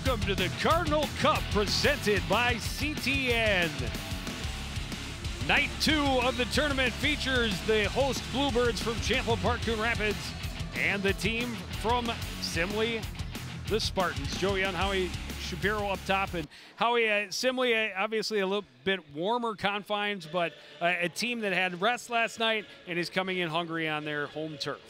Welcome to the Cardinal Cup presented by CTN. Night 2 of the tournament features the host Bluebirds from Champlin Park, Coon Rapids, and the team from Simley, the Spartans. Joey and Howie Shapiro up top, and Howie, Simley, obviously a little bit warmer confines, but a team that had rest last night and is coming in hungry on their home turf.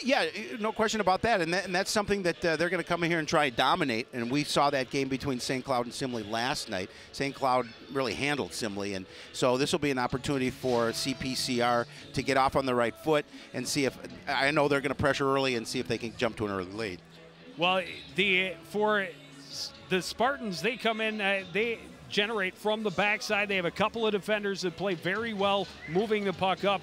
Yeah, no question about that, and that's something that they're going to come in here and try and dominate, and we saw that game between St. Cloud and Simley last night. St. Cloud really handled Simley, and so this will be an opportunity for CPCR to get off on the right foot and see if, I know they're going to pressure early and see if they can jump to an early lead. Well, for the Spartans, they come in, they generate from the backside. They have a couple of defenders that play very well moving the puck up.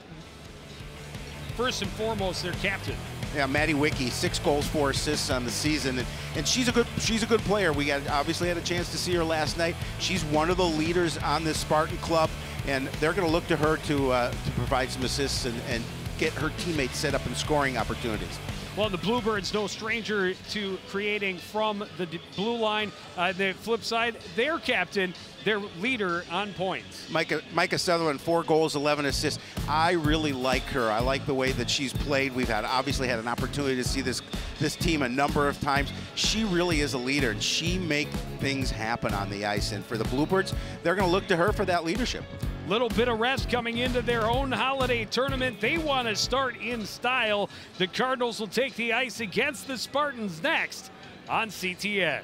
First and foremost, their captain. Yeah, Maddie Wicke, 6 goals, 4 assists on the season, and she's a good player. We obviously had a chance to see her last night. She's one of the leaders on this Spartan club, and they're going to look to her to provide some assists and get her teammates set up in scoring opportunities. Well, the Bluebirds, no stranger to creating from the blue line. The flip side, their captain, their leader on points. Micah Sutherland, 4 goals, 11 assists. I really like her. I like the way that she's played. We've obviously had an opportunity to see this team a number of times. She really is a leader, and she makes things happen on the ice. And for the Bluebirds, they're going to look to her for that leadership. Little bit of rest coming into their own holiday tournament. They want to start in style. The Cardinals will take the ice against the Spartans next on CTN.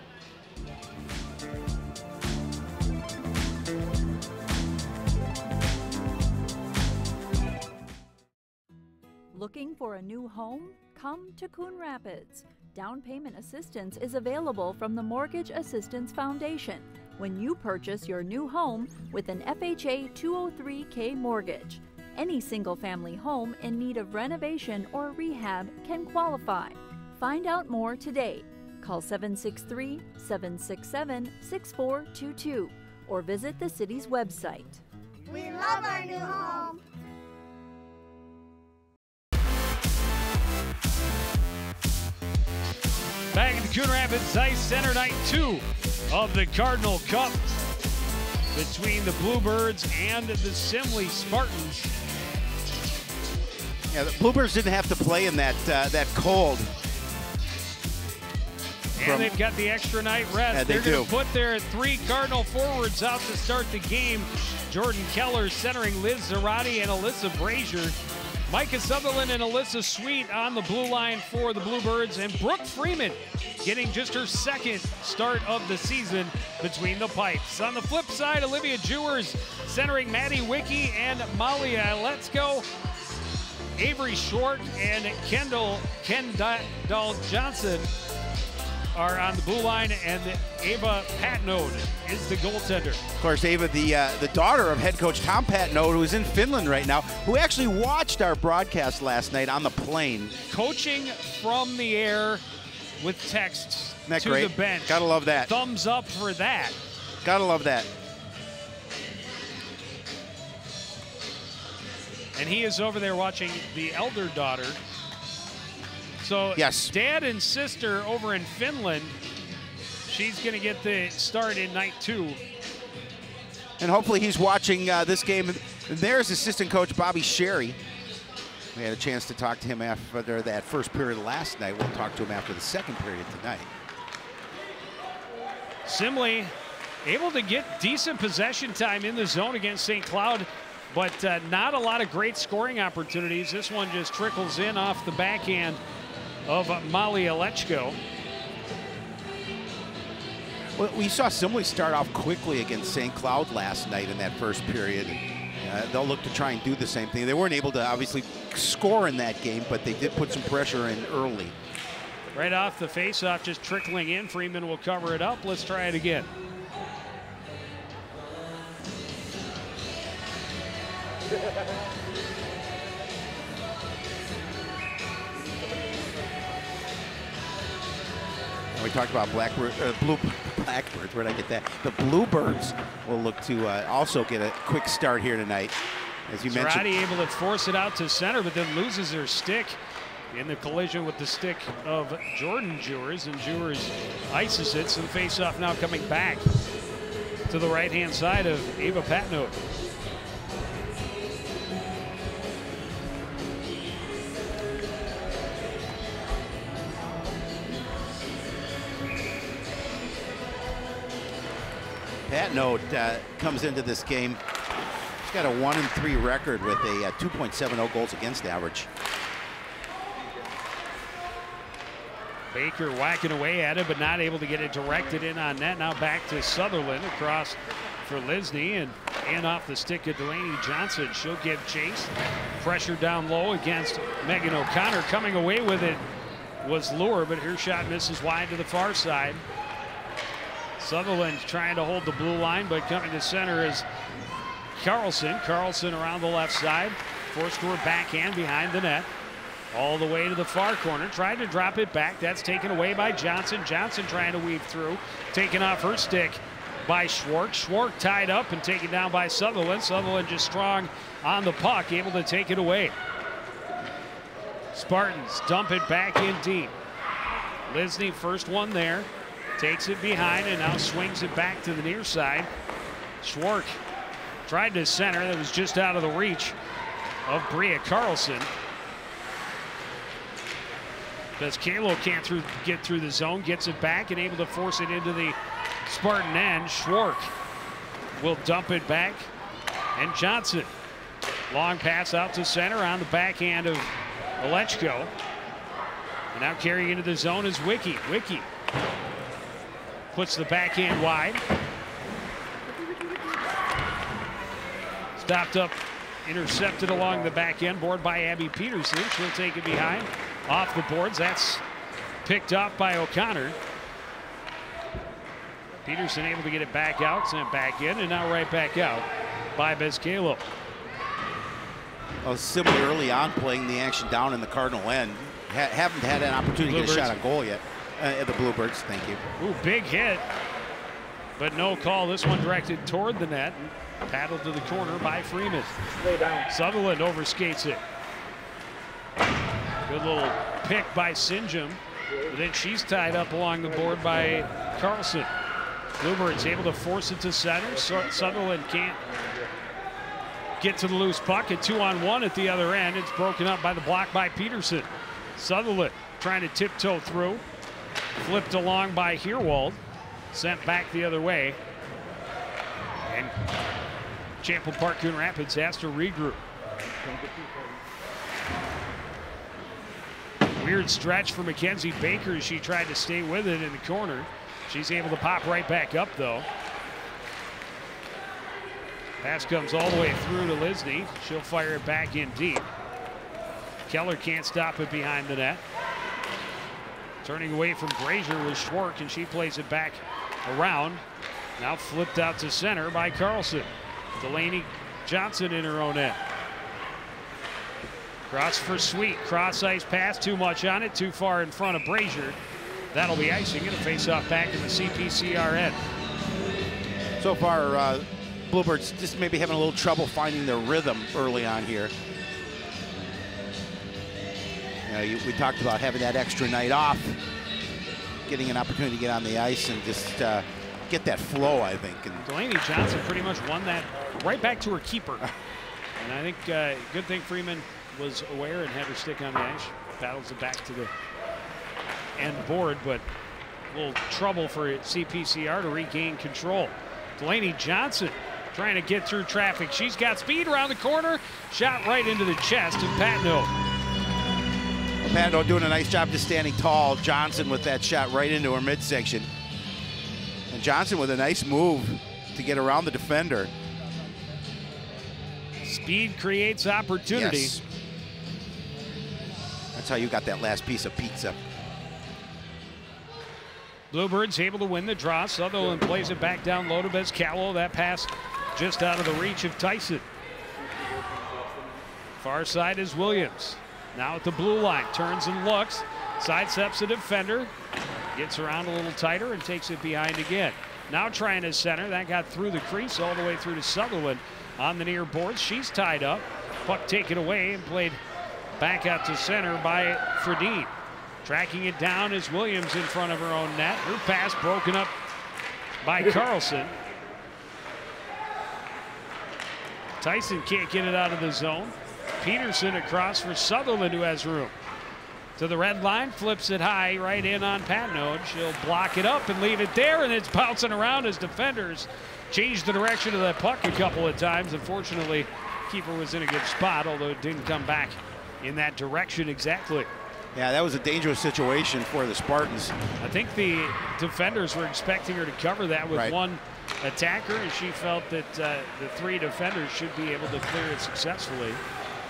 Looking for a new home? Come to Coon Rapids. Down payment assistance is available from the Mortgage Assistance Foundation when you purchase your new home with an FHA 203K mortgage. Any single-family home in need of renovation or rehab can qualify. Find out more today. Call 763-767-6422 or visit the city's website. We love our new home. Back at the Coon Rapids Ice Center, night 2 of the Cardinal Cup between the Bluebirds and the Simley Spartans. Yeah, the Bluebirds didn't have to play in that cold. And they've got the extra night rest. Yeah, They're going to put their 3 Cardinal forwards out to start the game. Jordan Keller centering Liz Zarati and Alyssa Brazier. Micah Sutherland and Alyssa Sweet on the blue line for the Bluebirds, and Brooke Freeman getting just her 2nd start of the season between the pipes. On the flip side, Olivia Jewers centering Maddie Wicke and Molly Letsko. Avery Short and Kendall Johnson are on the blue line, and Ava Patnode is the goaltender. Of course, Ava, the daughter of head coach Tom Patnode, who is in Finland right now, who actually watched our broadcast last night on the plane. Coaching from the air with texts to great? The bench. Gotta love that. Thumbs up for that. Gotta love that. And he is over there watching the elder daughter. So yes, dad and sister over in Finland. She's going to get the start in night 2. And hopefully he's watching this game. There's assistant coach Bobby Sherry. We had a chance to talk to him after that first period last night. We'll talk to him after the 2nd period tonight. Simley able to get decent possession time in the zone against St. Cloud, but not a lot of great scoring opportunities. This one just trickles in off the backhand of Molly Letsko. Well, we saw Simley start off quickly against St. Cloud last night in that first period. They'll look to try and do the same thing. They weren't able to obviously score in that game, but they did put some pressure in early. Right off the faceoff, just trickling in. Freeman will cover it up. Let's try it again. We talked about Blackbirds. Where'd I get that? The Bluebirds will look to also get a quick start here tonight. As you mentioned, able to force it out to center, but then loses her stick in the collision with the stick of Jordan Jewers, and Jewers ices it. So the faceoff now coming back to the right-hand side of Ava Patno. Patno comes into this game. She's got a 1-3 record with a 2.70 goals against average. Baker whacking away at it, but not able to get it directed in on net. Now back to Sutherland across for Lisney, and off the stick of Delaney Johnson. She'll give chase. Pressure down low against Megan O'Connor. Coming away with it was Lure, but her shot misses wide to the far side. Sutherland trying to hold the blue line, but coming to center is Carlson. Carlson around the left side. Forced to her backhand behind the net. All the way to the far corner. Tried to drop it back. That's taken away by Johnson. Johnson trying to weave through. Taken off her stick by Schwark. Schwark tied up and taken down by Sutherland. Sutherland just strong on the puck, able to take it away. Spartans dump it back in deep. Lisney, first one there. Takes it behind and now swings it back to the near side. Schwark tried to center. That was just out of the reach of Bria Carlson. Because Kalo can't get through the zone, gets it back and able to force it into the Spartan end. Schwark will dump it back, and Johnson. Long pass out to center on the backhand of Olechko. And now carrying into the zone is Wiki. Wiki puts the backhand wide. Stopped up, intercepted along the back end board by Abby Peterson. She'll take it behind. Off the boards, that's picked up by O'Connor. Peterson able to get it back out, sent back in, and now right back out by Bezcalo. Well, Simley early on playing the action down in the Cardinal end. Haven't had an opportunity to get a shot on goal yet. The Bluebirds, thank you. Ooh, big hit, but no call. This one directed toward the net. Paddled to the corner by Freeman. Sutherland overskates it. Good little pick by Sinjum. But then she's tied up along the board by Carlson. Bluebirds able to force it to center. Sutherland can't get to the loose puck. A 2-on-1 at the other end. It's broken up by the block by Peterson. Sutherland trying to tiptoe through. Flipped along by Herwald. Sent back the other way. And Champlin Park Coon Rapids has to regroup. Weird stretch for Mackenzie Baker as she tried to stay with it in the corner. She's able to pop right back up though. Pass comes all the way through to Lisney. She'll fire it back in deep. Keller can't stop it behind the net. Turning away from Grazier was Schwark, and she plays it back around. Now flipped out to center by Carlson. Delaney Johnson in her own end. Cross for Sweet. Cross ice pass, too much on it, too far in front of Brazier. That'll be icing. Gonna face off back in the CPCR end. So far, Bluebirds just maybe having a little trouble finding their rhythm early on here. We talked about having that extra night off, getting an opportunity to get on the ice and just get that flow, I think. And Delaney Johnson pretty much won that right back to her keeper. And I think good thing Freeman was aware and had her stick on the ice. Paddles it back to the end board, but a little trouble for CPCR to regain control. Delaney Johnson trying to get through traffic. She's got speed around the corner. Shot right into the chest of Patno. Patno doing a nice job just standing tall. Johnson with that shot right into her midsection. And Johnson with a nice move to get around the defender. Speed creates opportunity. Yes. That's how you got that last piece of pizza. Bluebirds able to win the draw. Sutherland plays it back down low to Bezcalo. That pass just out of the reach of Tyson. Far side is Williams. Now at the blue line, turns and looks, sidesteps a defender, gets around a little tighter and takes it behind again. Now trying to center, that got through the crease all the way through to Sutherland on the near boards. She's tied up, puck taken away and played Back out to center by Fredine. Tracking it down is Williams in front of her own net. Her pass broken up by Carlson. Tyson can't get it out of the zone. Peterson across for Sutherland, who has room. To the red line, flips it high, right in on Patnode. She'll block it up and leave it there, and it's bouncing around as defenders change the direction of that puck a couple of times. Unfortunately, keeper was in a good spot, although it didn't come back in that direction exactly. Yeah, that was a dangerous situation for the Spartans. I think the defenders were expecting her to cover that with one attacker, and she felt that the 3 defenders should be able to clear it successfully.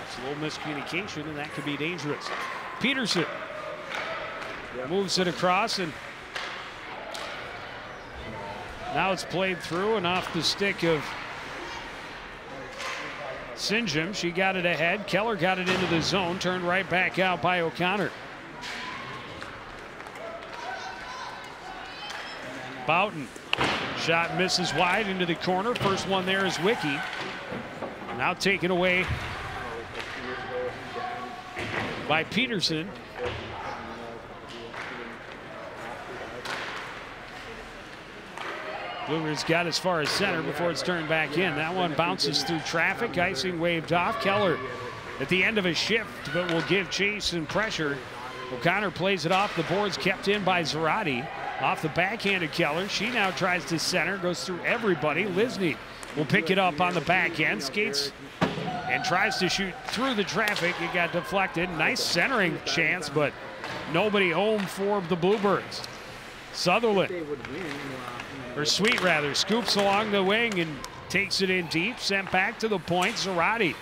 It's a little miscommunication, and that could be dangerous. Peterson moves it across, and now it's played through and off the stick of Sinjum. She got it ahead. Keller got it into the zone, turned right back out by O'Connor. Boughton. Shot misses wide into the corner. First one there is Wiki. Now taken away by Peterson. Blueberry's got as far as center before it's turned back in. That one bounces through traffic. Icing waved off. Keller at the end of a shift, but will give chase and pressure. O'Connor plays it off the boards, kept in by Zarate. Off the backhand of Keller. She now tries to center, goes through everybody. Lisney will pick it up on the backhand, skates and tries to shoot through the traffic. It got deflected. Nice centering chance, but nobody home for the Bluebirds. Sutherland, or Sweet rather, scoops along the wing and takes it in deep. Sent back to the point. Zarate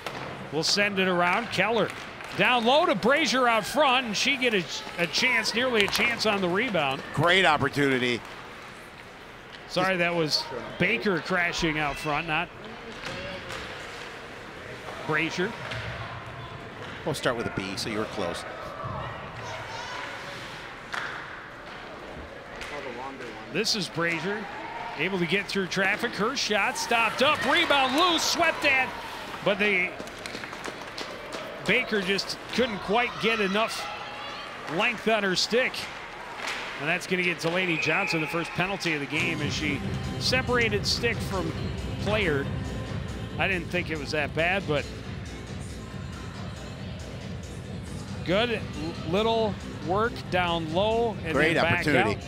will send it around. Keller down low to Brazier out front, and she get a chance, nearly a chance on the rebound. Great opportunity. Sorry, that was Baker crashing out front, not Brazier. We'll start with a B, so you were close. This is Brazier, able to get through traffic. Her shot stopped up, rebound loose, swept at, but the Baker just couldn't quite get enough length on her stick. And that's going to get Delaney Johnson the first penalty of the game as she separated stick from player. I didn't think it was that bad, but good little work down low and great then back opportunity. out.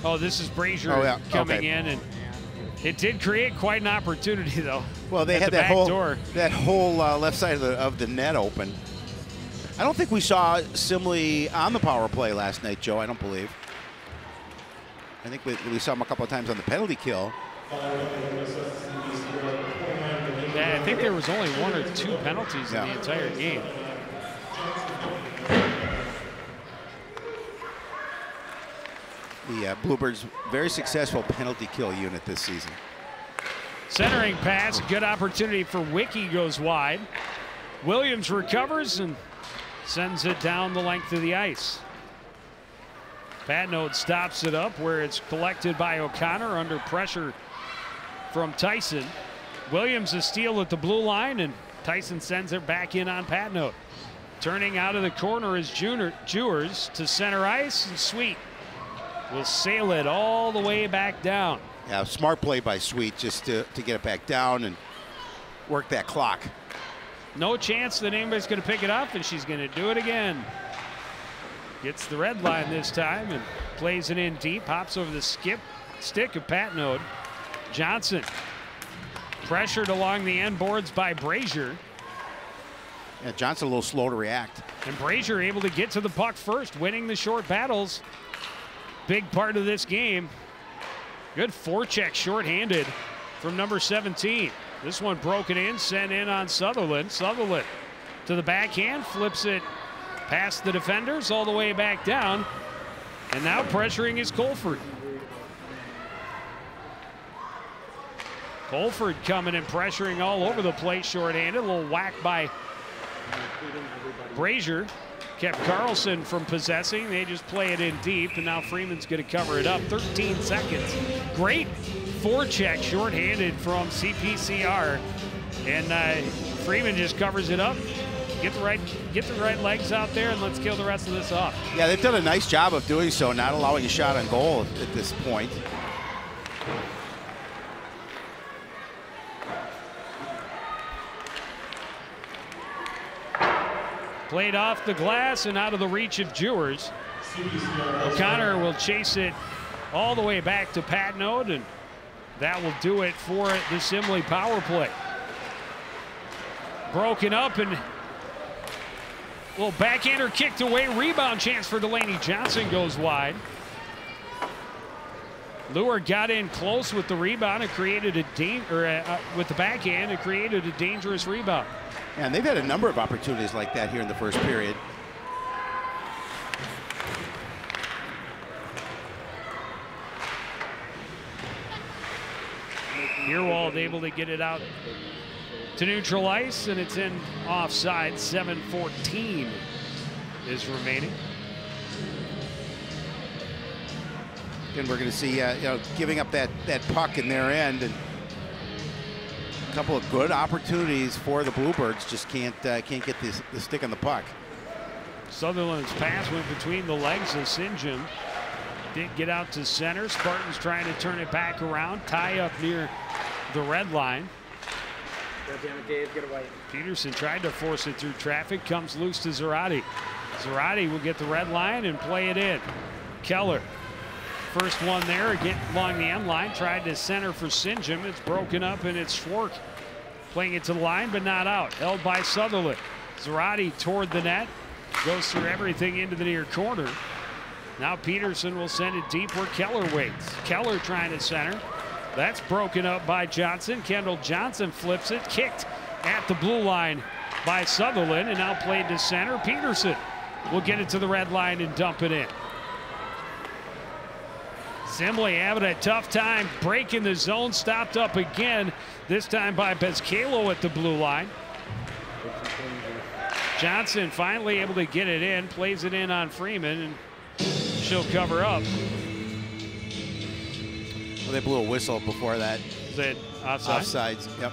Oh, this is Brazier coming in, and it did create quite an opportunity, though. Well, they had that whole left side of the net open. I don't think we saw Simley on the power play last night, Joe. I don't believe. I think we saw him a couple of times on the penalty kill. Yeah, I think there was only 1 or 2 penalties in the entire game. The Bluebirds, very successful penalty kill unit this season. Centering pass, good opportunity for Wiki, goes wide. Williams recovers and sends it down the length of the ice. Patnode stops it up where it's collected by O'Connor under pressure from Tyson. Williams a steal at the blue line, and Tyson sends it back in on Patnode. Turning out of the corner is Jewers to center ice, and Sweet will sail it all the way back down. Yeah, smart play by Sweet just to get it back down and work that clock. No chance that anybody's going to pick it up, and she's going to do it again. Gets the red line this time and plays it in deep. Hops over the stick of Patnode. Johnson pressured along the end boards by Brazier. Yeah, Johnson a little slow to react. And Brazier able to get to the puck first, winning the short battles. Big part of this game. Good forecheck shorthanded from number 17. This one broken in, sent in on Sutherland. Sutherland to the backhand, flips it past the defenders all the way back down. And now pressuring is Colford. Colford coming and pressuring all over the place shorthanded. A little whack by Brazier. Kept Carlson from possessing. They just play it in deep, and now Freeman's going to cover it up. 13 seconds. Great forecheck shorthanded from CPCR. And Freeman just covers it up. Get the right legs out there, and let's kill the rest of this off. Yeah, they've done a nice job of doing so, not allowing a shot on goal at this point. Played off the glass and out of the reach of Jewers. O'Connor will chase it all the way back to Patnode, and that will do it for the Simley power play. Broken up, and little backhander kicked away. Rebound chance for Delaney Johnson goes wide. Luer got in close with the rebound and created with the backhand and created a dangerous rebound. And they've had a number of opportunities like that here in the first period. Earwald able to get it out to neutral ice, and it's in offside. 7:14 is remaining. And we're going to see giving up that puck in their end, and a couple of good opportunities for the Bluebirds. Just can't get the stick on the puck. Sutherland's pass went between the legs of Sinjin. Did get out to center. Spartans trying to turn it back around. Tie up near the red line. Peterson tried to force it through traffic. Comes loose to Zarate. Zarate will get the red line and play it in. Keller. First one there again along the end line. Tried to center for Sinjin. It's broken up, and it's Schwark playing it to the line, but not out. Held by Sutherland. Zarate toward the net. Goes through everything into the near corner. Now Peterson will send it deep where Keller waits. Keller trying to center. That's broken up by Johnson. Kendall Johnson flips it. Kicked at the blue line by Sutherland, and now played to center. Peterson will get it to the red line and dump it in. Simley having a tough time breaking the zone. Stopped up again, this time by Bezcalo at the blue line. Johnson finally able to get it in. Plays it in on Freeman, and she'll cover up. Well, they blew a whistle before that. Is it offside? Offsides, yep.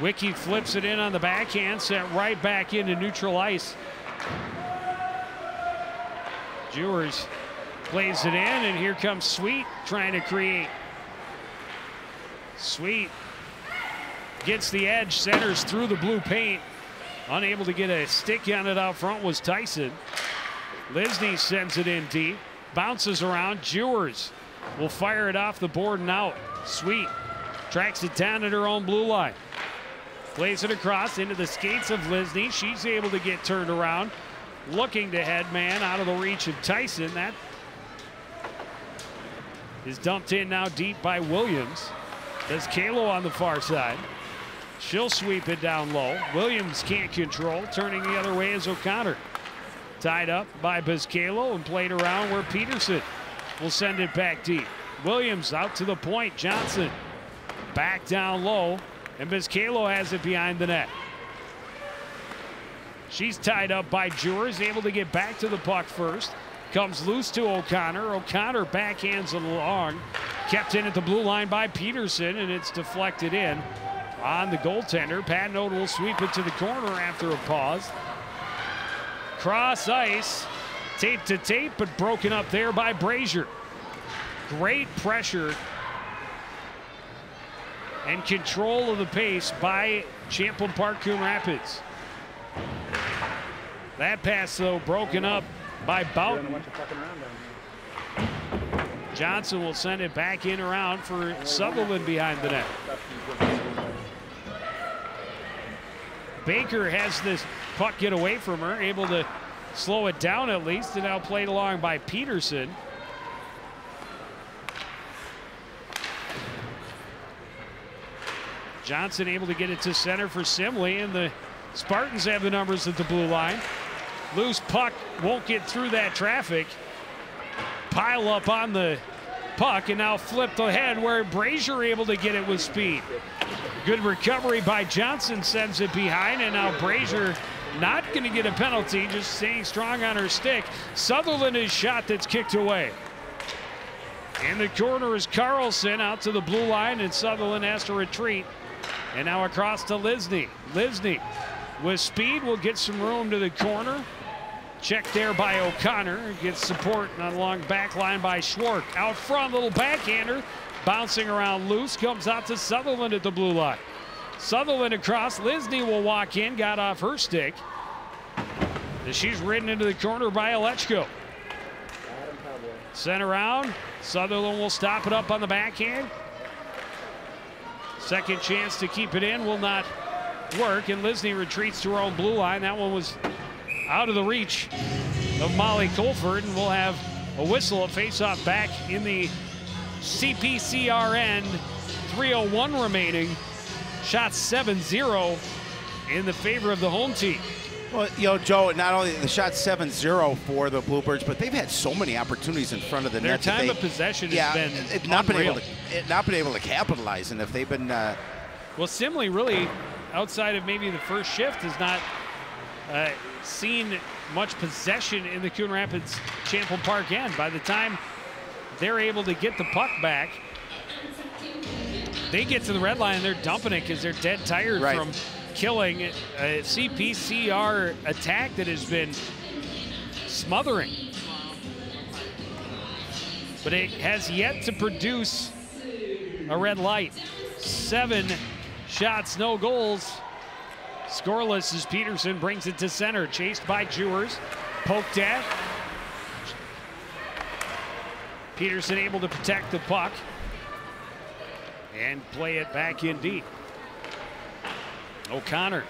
Wiki flips it in on the backhand, sent right back into neutral ice. Jewers plays it in, and here comes Sweet trying to create. Sweet gets the edge, centers through the blue paint. Unable to get a stick on it out front was Tyson. Lisney sends it in deep, bounces around. Jewers will fire it off the board and out. Sweet tracks it down at her own blue line. Plays it across into the skates of Lisney. She's able to get turned around. Looking to head man out of the reach of Tyson. That is dumped in now deep by Williams. There's Kalo on the far side. She'll sweep it down low. Williams can't control. Turning the other way is O'Connor. Tied up by Bezcalo and played around where Peterson will send it back deep. Williams out to the point. Johnson back down low. And Bezcalo has it behind the net. She's tied up by Jewers, able to get back to the puck first. Comes loose to O'Connor. O'Connor backhands it along. Kept in at the blue line by Peterson, and it's deflected in on the goaltender. Patnode will sweep it to the corner after a pause. Cross ice, tape to tape, but broken up there by Brazier. Great pressure and control of the pace by Champlin Park Coon Rapids. That pass, though, broken up by Boughton. Johnson will send it back in around for Sutherland behind the net. Baker has this puck get away from her, able to slow it down at least, and now played along by Peterson. Johnson able to get it to center for Simley, and the Spartans have the numbers at the blue line. Loose puck won't get through that traffic. Pile up on the puck, and now flipped ahead where Brazier able to get it with speed. Good recovery by Johnson, sends it behind, and now Brazier not going to get a penalty, just staying strong on her stick. Sutherland is shot that's kicked away. In the corner is Carlson out to the blue line, and Sutherland has to retreat. And now across to Lisney. Lisney with speed will get some room to the corner. Checked there by O'Connor. Gets support on the long back line by Schwark. Out front, little backhander. Bouncing around loose. Comes out to Sutherland at the blue line. Sutherland across. Lisney will walk in. Got off her stick. And she's ridden into the corner by Alechko. Sent around. Sutherland will stop it up on the backhand. Second chance to keep it in will not work, and Lisney retreats to her own blue line. That one was out of the reach of Molly Colford, and we'll have a whistle, a face-off back in the CPCR end. 3:01 remaining. Shot 7-0 in the favor of the home team. Well, you know, Joe, not only the shot 7-0 for the Bluebirds, but they've had so many opportunities in front of the net. Their time of possession has been not been able to capitalize, and if they've been well, Simley really, outside of maybe the first shift, has not seen much possession in the Coon Rapids Champlin Park end. By the time they're able to get the puck back, they get to the red line and they're dumping it because they're dead tired from killing a CPCR attack that has been smothering. But it has yet to produce a red light. 7 shots, no goals. Scoreless as Peterson brings it to center. Chased by Jewers. Poked at. Peterson able to protect the puck and play it back in deep. O'Connor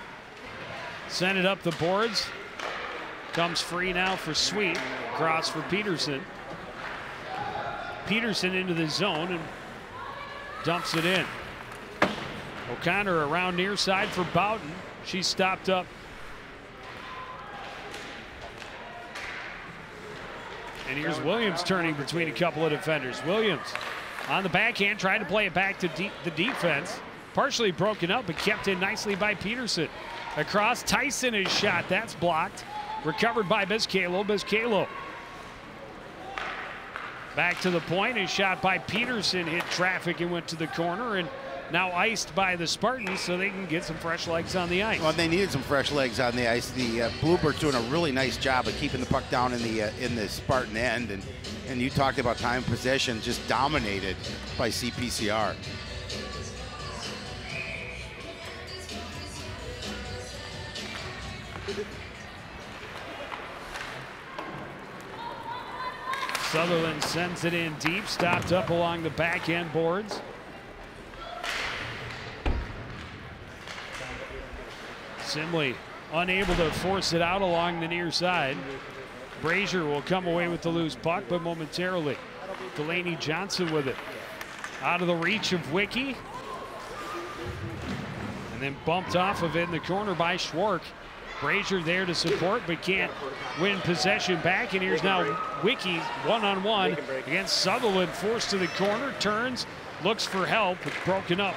sent it up the boards. Comes free now for Sweet. Cross for Peterson. Peterson into the zone and dumps it in. O'Connor around near side for Boughton. She's stopped up. And here's Williams turning between a couple of defenders. Williams on the backhand, trying to play it back to the defense. Partially broken up, but kept in nicely by Peterson. Across, Tyson is shot. That's blocked. Recovered by Biscaylo. Biscaylo back to the point. Is shot by Peterson. Hit traffic and went to the corner. And now iced by the Spartans so they can get some fresh legs on the ice. Well, they needed some fresh legs on the ice. The Bluebirds doing a really nice job of keeping the puck down in the Spartan end. And you talked about time possession, just dominated by CPCR. Sutherland sends it in deep, stopped up along the backhand boards. Simley unable to force it out along the near side. Brazier will come away with the loose puck, but momentarily. Delaney Johnson with it. Out of the reach of Wiki. And then bumped off of it in the corner by Schwark. Brazier there to support, but can't win possession back. And here's now Wiki one-on-one against Sutherland, forced to the corner, turns, looks for help, but broken up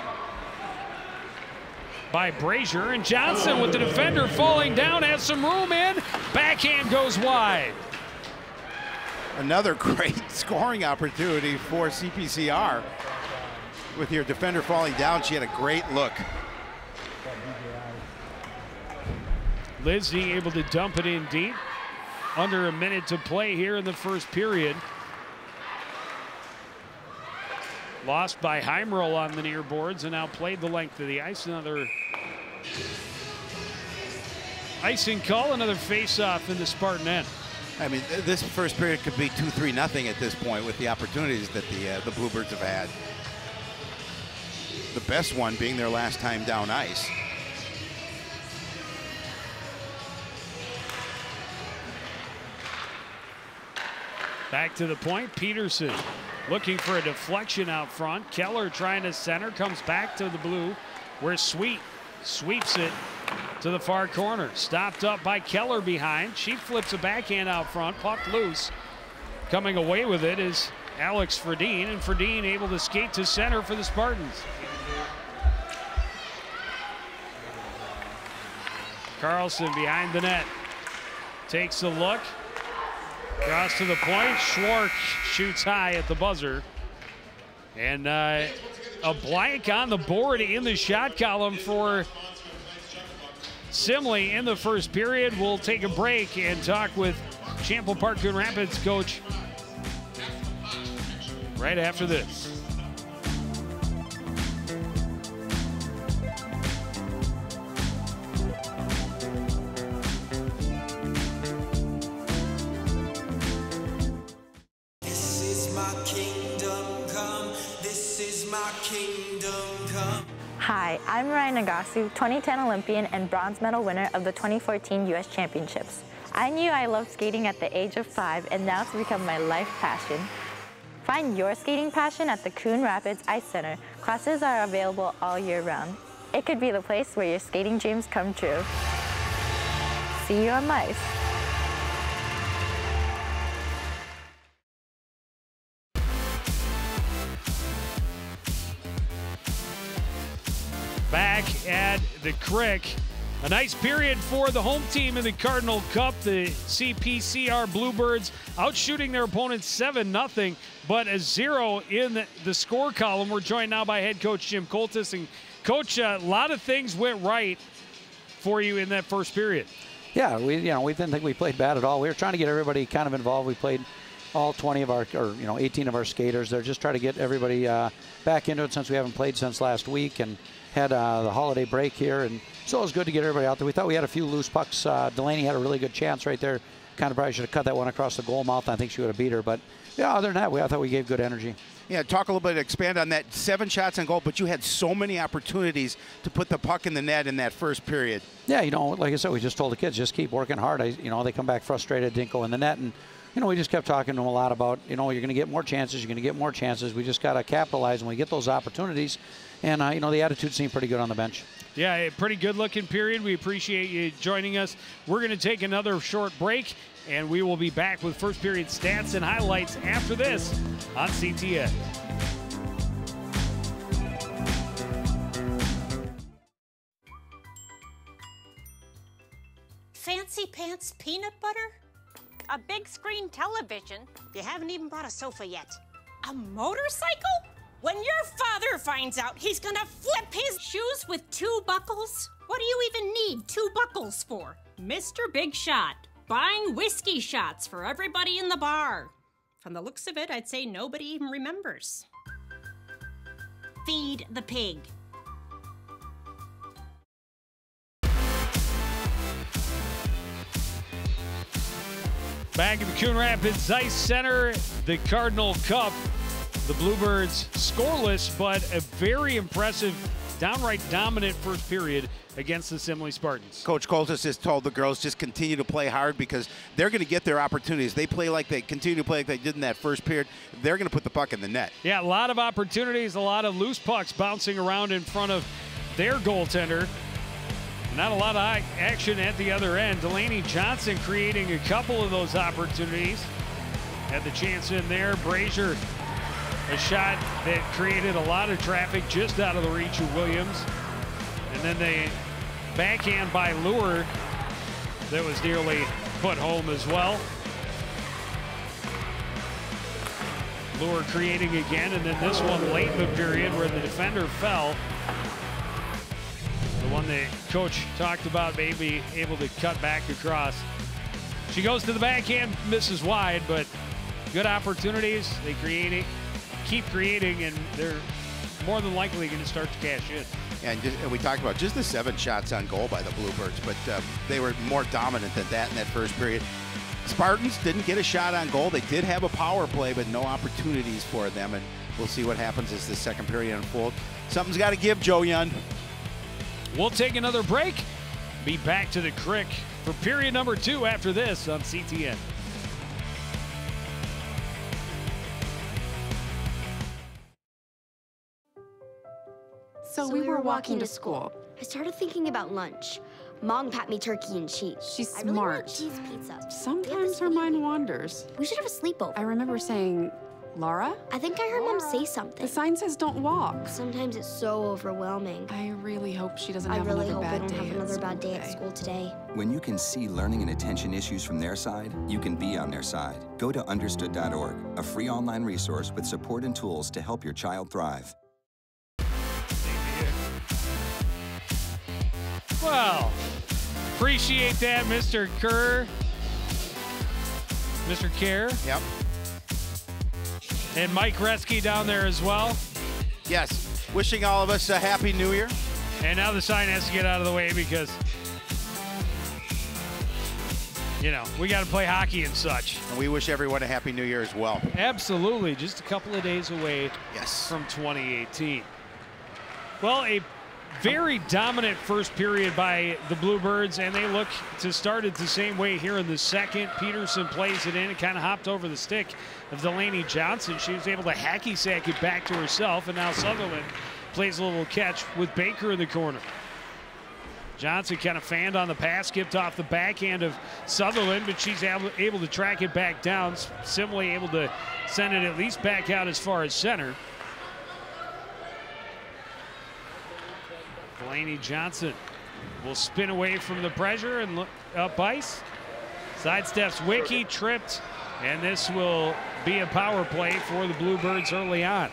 by Brazier. And Johnson with the defender falling down, has some room in. Backhand goes wide. Another great scoring opportunity for CPCR. With your defender falling down, she had a great look. Lisney able to dump it in deep. Under a minute to play here in the first period. Lost by Heimerl on the near boards and now played the length of the ice. Another icing call, another face-off in the Spartan end. I mean, this first period could be 2-3-0 at this point with the opportunities that the Bluebirds have had. The best one being their last time down ice. Back to the point, Peterson looking for a deflection out front. Keller trying to center, comes back to the blue where Sweet sweeps it to the far corner. Stopped up by Keller behind. She flips a backhand out front, puck loose. Coming away with it is Alex Ferdine, and Ferdine able to skate to center for the Spartans. Carlson behind the net. Takes a look. Cross to the point. Schwark shoots high at the buzzer. And a blank on the board in the shot column for Simley in the first period. We'll take a break and talk with Champlin Park Coon Rapids coach right after this. Hi, I'm Ryan Nagasu, 2010 Olympian and bronze medal winner of the 2014 U.S. Championships. I knew I loved skating at the age of 5, and now it's become my life passion. Find your skating passion at the Coon Rapids Ice Center. Classes are available all year round. It could be the place where your skating dreams come true. See you on the ice. Back at the Crick. A nice period for the home team in the Cardinal Cup. The CPCR Bluebirds outshooting their opponents 7-0, but a 0 in the score column. We're joined now by head coach Jim Coltis. And Coach, a lot of things went right for you in that first period. Yeah, we didn't think we played bad at all. We were trying to get everybody kind of involved. We played all 20 of our, 18 of our skaters. They're just trying to get everybody back into it since we haven't played since last week and had the holiday break here. And so it was good to get everybody out there. We thought we had a few loose pucks. Delaney had a really good chance right there. Kind of probably should have cut that one across the goal mouth. I think she would have beat her. But yeah, other than that, I thought we gave good energy. Yeah, talk a little bit, expand on that. 7 shots on goal, but you had so many opportunities to put the puck in the net in that first period. Yeah, like I said, we just told the kids, just keep working hard. They come back frustrated, didn't go in the net. And we just kept talking to them a lot about, you're going to get more chances, you're going to get more chances. We just got to capitalize when we get those opportunities. And, the attitude seemed pretty good on the bench. Yeah, a pretty good-looking period. We appreciate you joining us. We're going to take another short break, and we will be back with first period stats and highlights after this on CTN. Fancy pants peanut butter? A big screen television? You haven't even bought a sofa yet. A motorcycle? When your father finds out, he's gonna flip his shoes with 2 buckles? What do you even need 2 buckles for? Mr. Big Shot, buying whiskey shots for everybody in the bar. From the looks of it, I'd say nobody even remembers. Feed the pig. Back at the Coon Rapids Ice Center, the Cardinal Cup. The Bluebirds scoreless, but a very impressive, downright dominant first period against the Simley Spartans. Coach Coltis has told the girls just continue to play hard because they're going to get their opportunities. They continue to play like they did in that first period. They're going to put the puck in the net. Yeah, a lot of opportunities, a lot of loose pucks bouncing around in front of their goaltender. Not a lot of action at the other end. Delaney Johnson creating a couple of those opportunities. Had the chance in there. Brazier, a shot that created a lot of traffic just out of the reach of Williams. And then the backhand by Lure that was nearly put home as well. Lure creating again, and then this one late in the period where the defender fell. The one that Coach talked about maybe able to cut back across. She goes to the backhand, misses wide, but good opportunities. They keep creating, and they're more than likely going to start to cash in. And we talked about just the 7 shots on goal by the Bluebirds, but they were more dominant than that in that first period. Spartans didn't get a shot on goal. They did have a power play, but no opportunities for them, and we'll see what happens as the second period unfolds. Something's got to give, Joe Young. We'll take another break. Be back to the Crick for period number 2 after this on CTN. So we were walking to school. I started thinking about lunch. Mom packed me turkey and cheese. She's I really want smart. cheese pizza. Sometimes her mind wanders. We should have a sleepover. I remember saying, Laura? I think I heard Mom say something. The sign says don't walk. Sometimes it's so overwhelming. I really hope she doesn't I have really another hope I bad don't day have another at bad day at today. school today. When you can see learning and attention issues from their side, you can be on their side. Go to understood.org, a free online resource with support and tools to help your child thrive. Well, appreciate that, Mr. Kerr. Mr. Kerr. Yep. And Mike Retzky down there as well. Yes. Wishing all of us a Happy New Year. And now the sign has to get out of the way because, you know, we got to play hockey and such. And we wish everyone a Happy New Year as well. Absolutely. Just a couple of days away from 2018. Well, a very dominant first period by the Bluebirds, and they look to start it the same way here in the second. Peterson plays it in. It kind of hopped over the stick of Delaney Johnson. She was able to hacky sack it back to herself, and now Sutherland plays a little catch with Baker in the corner. Johnson kind of fanned on the pass, skipped off the backhand of Sutherland, but she's able to track it back down. Simley able to send it at least back out as far as center. Delaney Johnson will spin away from the pressure and look up ice. Sidesteps Wiki, tripped, and this will be a power play for the Bluebirds early on.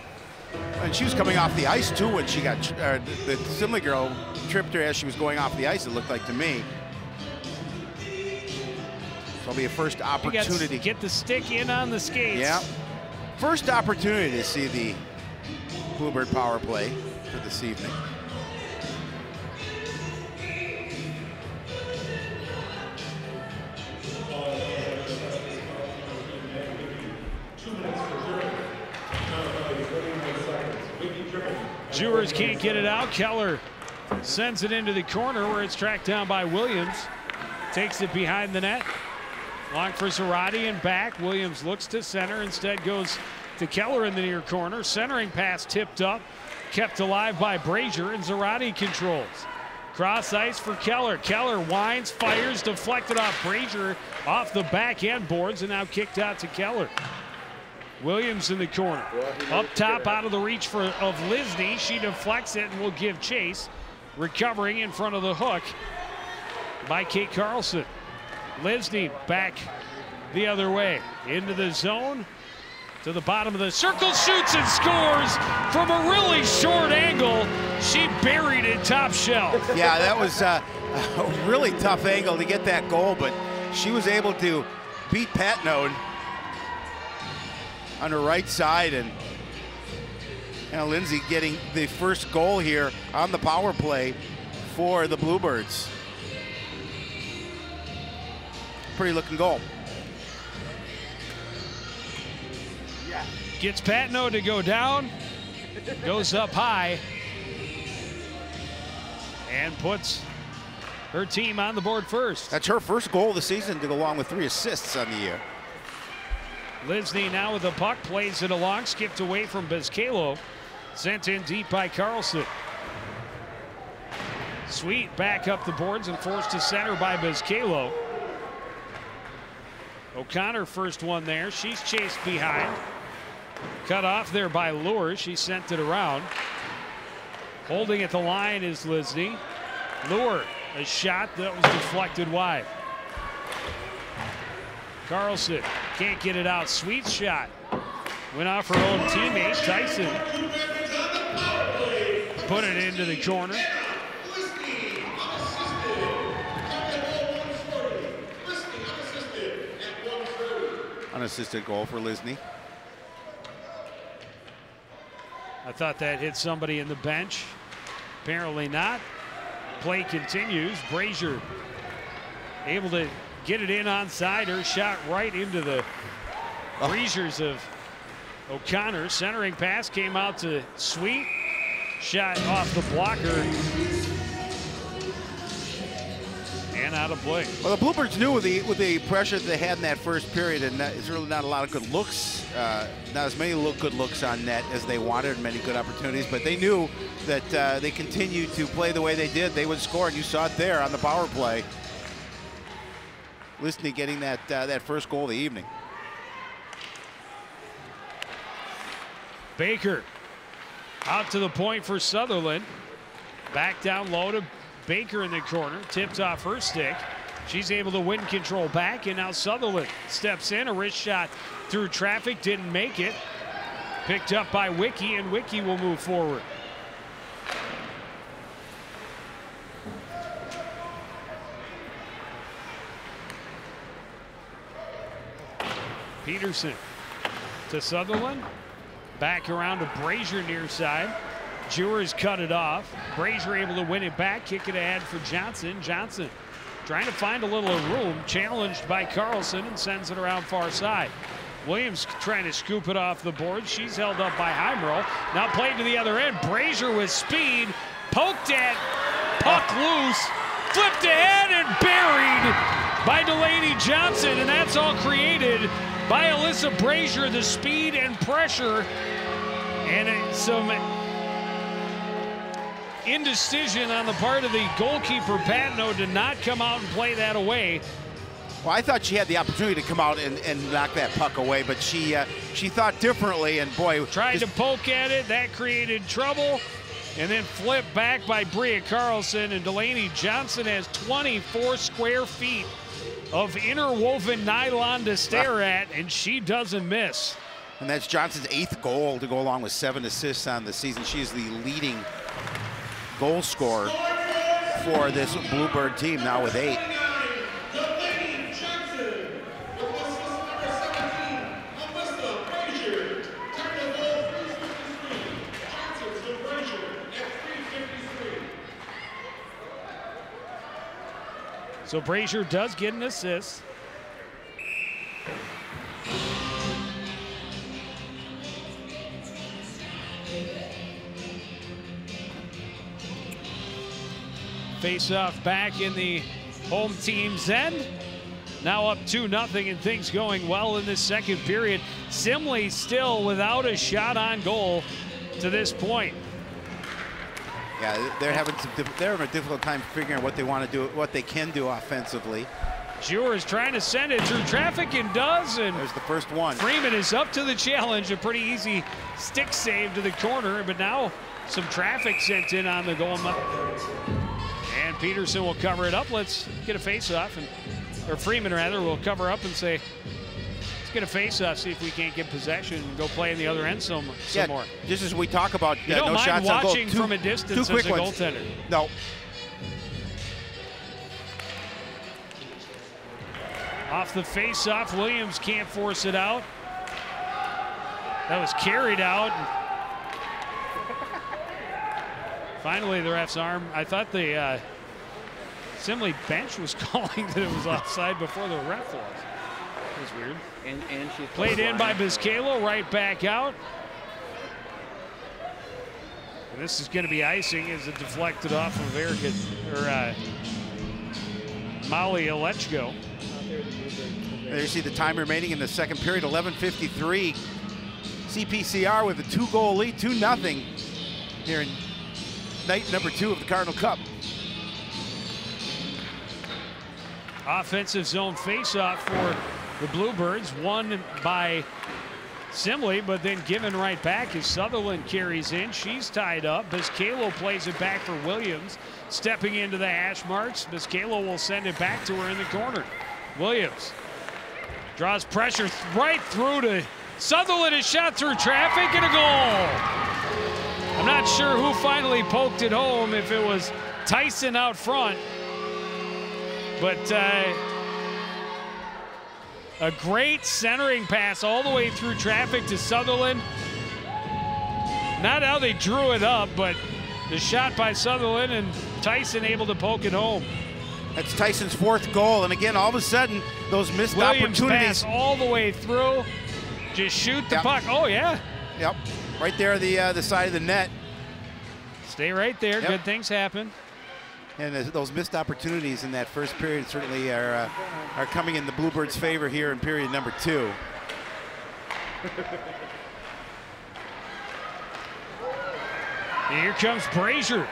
And she was coming off the ice too when she got the Simley girl tripped her as she was going off the ice, it looked like to me. So it'll be a first opportunity. Get the stick in on the skates. Yeah. First opportunity to see the Bluebird power play for this evening. Jewers can't get it out. Keller sends it into the corner where it's tracked down by Williams. Takes it behind the net. Long for Zarate and back. Williams looks to center. Instead goes to Keller in the near corner. Centering pass tipped up. Kept alive by Brazier, and Zarate controls. Cross ice for Keller. Keller winds, fires, deflected off Brazier off the back end boards, and now kicked out to Keller. Williams in the corner. Up top, out of the reach of Lisney. She deflects it and will give chase. Recovering in front of the hook by Kate Carlson. Lisney back the other way. Into the zone. To the bottom of the circle. Shoots and scores from a really short angle. She buried it top shelf. Yeah, that was a really tough angle to get that goal, but she was able to beat Patnode on her right side, and Lindsay getting the first goal here on the power play for the Bluebirds. Pretty looking goal. Gets Patnode to go down, goes up high, and puts her team on the board first. That's her first goal of the season to go along with 3 assists on the year. Lisney now with the puck, plays it along, skipped away from Bezcalo. Sent in deep by Carlson. Sweet back up the boards and forced to center by Bezcalo. O'Connor first one there. She's chased behind. Cut off there by Lure. She sent it around. Holding at the line is Lisney. Lure, a shot that was deflected wide. Carlson can't get it out. Sweet shot. Went off her own teammate, Tyson. Put it into the corner. Unassisted goal for Lisney. I thought that hit somebody in the bench. Apparently not. Play continues. Brazier able to get it in onside. Her shot right into the breezers of O'Connor. Centering pass came out to Sweet. Shot off the blocker. And out of play. Well, the Bluebirds knew with the pressure that they had in that first period, and it's really not a lot of good looks, not as many good looks on net as they wanted, many good opportunities, but they knew that they continued to play the way they did, they would score, and you saw it there on the power play. Lisney getting that first goal of the evening. Baker out to the point for Sutherland. Back down low to Baker in the corner. Tipped off her stick. She's able to win control back, and now Sutherland steps in. A wrist shot through traffic, didn't make it. Picked up by Wiki, and Wiki will move forward. Peterson to Sutherland. Back around to Brazier near side. Jewers cut it off. Brazier able to win it back. Kick it ahead for Johnson. Johnson trying to find a little room. Challenged by Carlson and sends it around far side. Williams trying to scoop it off the board. She's held up by Heimroll. Now played to the other end. Brazier with speed. Poked at. Puck loose. Flipped ahead and buried by Delaney Johnson. And that's all created by Alyssa Brazier. The speed and pressure. And some indecision on the part of the goalkeeper. Patno did not come out and play that away. Well, I thought she had the opportunity to come out and knock that puck away, but she thought differently, and boy. Tried to poke at it, that created trouble, and then flipped back by Bria Carlson, and Delaney Johnson has 24 square feet of interwoven nylon to stare at, and she doesn't miss. And that's Johnson's 8th goal to go along with 7 assists on the season. She is the leading goal scorer for this Bluebird team, now with 8. So Brazier does get an assist. Face off back in the home team's end. Now up 2-0, and things going well in this second period. Simley still without a shot on goal to this point. Yeah, they're having a difficult time figuring out what they want to do, what they can do offensively. Jewers is trying to send it through traffic and does, and there's the first one. Freeman is up to the challenge. A pretty easy stick save to the corner, but now some traffic sent in on the goal. And Peterson will cover it up. Let's get a face-off, or Freeman rather will cover up and say, let's get a face-off, see if we can't get possession and go play in the other end some more. Just as we talk about you don't no mind shots on goal. watching from a distance as a goaltender. No. Off the face-off, Williams can't force it out. That was carried out. Finally, the ref's arm. I thought the Simley bench was calling that it was offside before the ref was. That was weird. And she played in by Biscalo, right back out. And this is going to be icing as it deflected off of Erica, or Molly Alechko. There you see the time remaining in the second period, 11:53. CPCR with a 2-goal lead, 2-0 here in night number 2 of the Cardinal Cup. Offensive zone face-off for the Bluebirds, won by Simley, but then given right back as Sutherland carries in. She's tied up. Biscalo plays it back for Williams. Stepping into the hash marks, Biscalo will send it back to her in the corner. Williams draws pressure right through to Sutherland. Is shot through traffic and a goal. I'm not sure who finally poked it home, if it was Tyson out front, but a great centering pass all the way through traffic to Sutherland. Not how they drew it up, but the shot by Sutherland and Tyson able to poke it home. That's Tyson's 4th goal, and again, all of a sudden, those missed Williams opportunities. Pass all the way through. Just shoot the puck. Oh, yeah. Yep, right there, the side of the net. Stay right there. Yep. Good things happen. And those missed opportunities in that first period certainly are coming in the Bluebirds' favor here in period number 2. Here comes Brazier.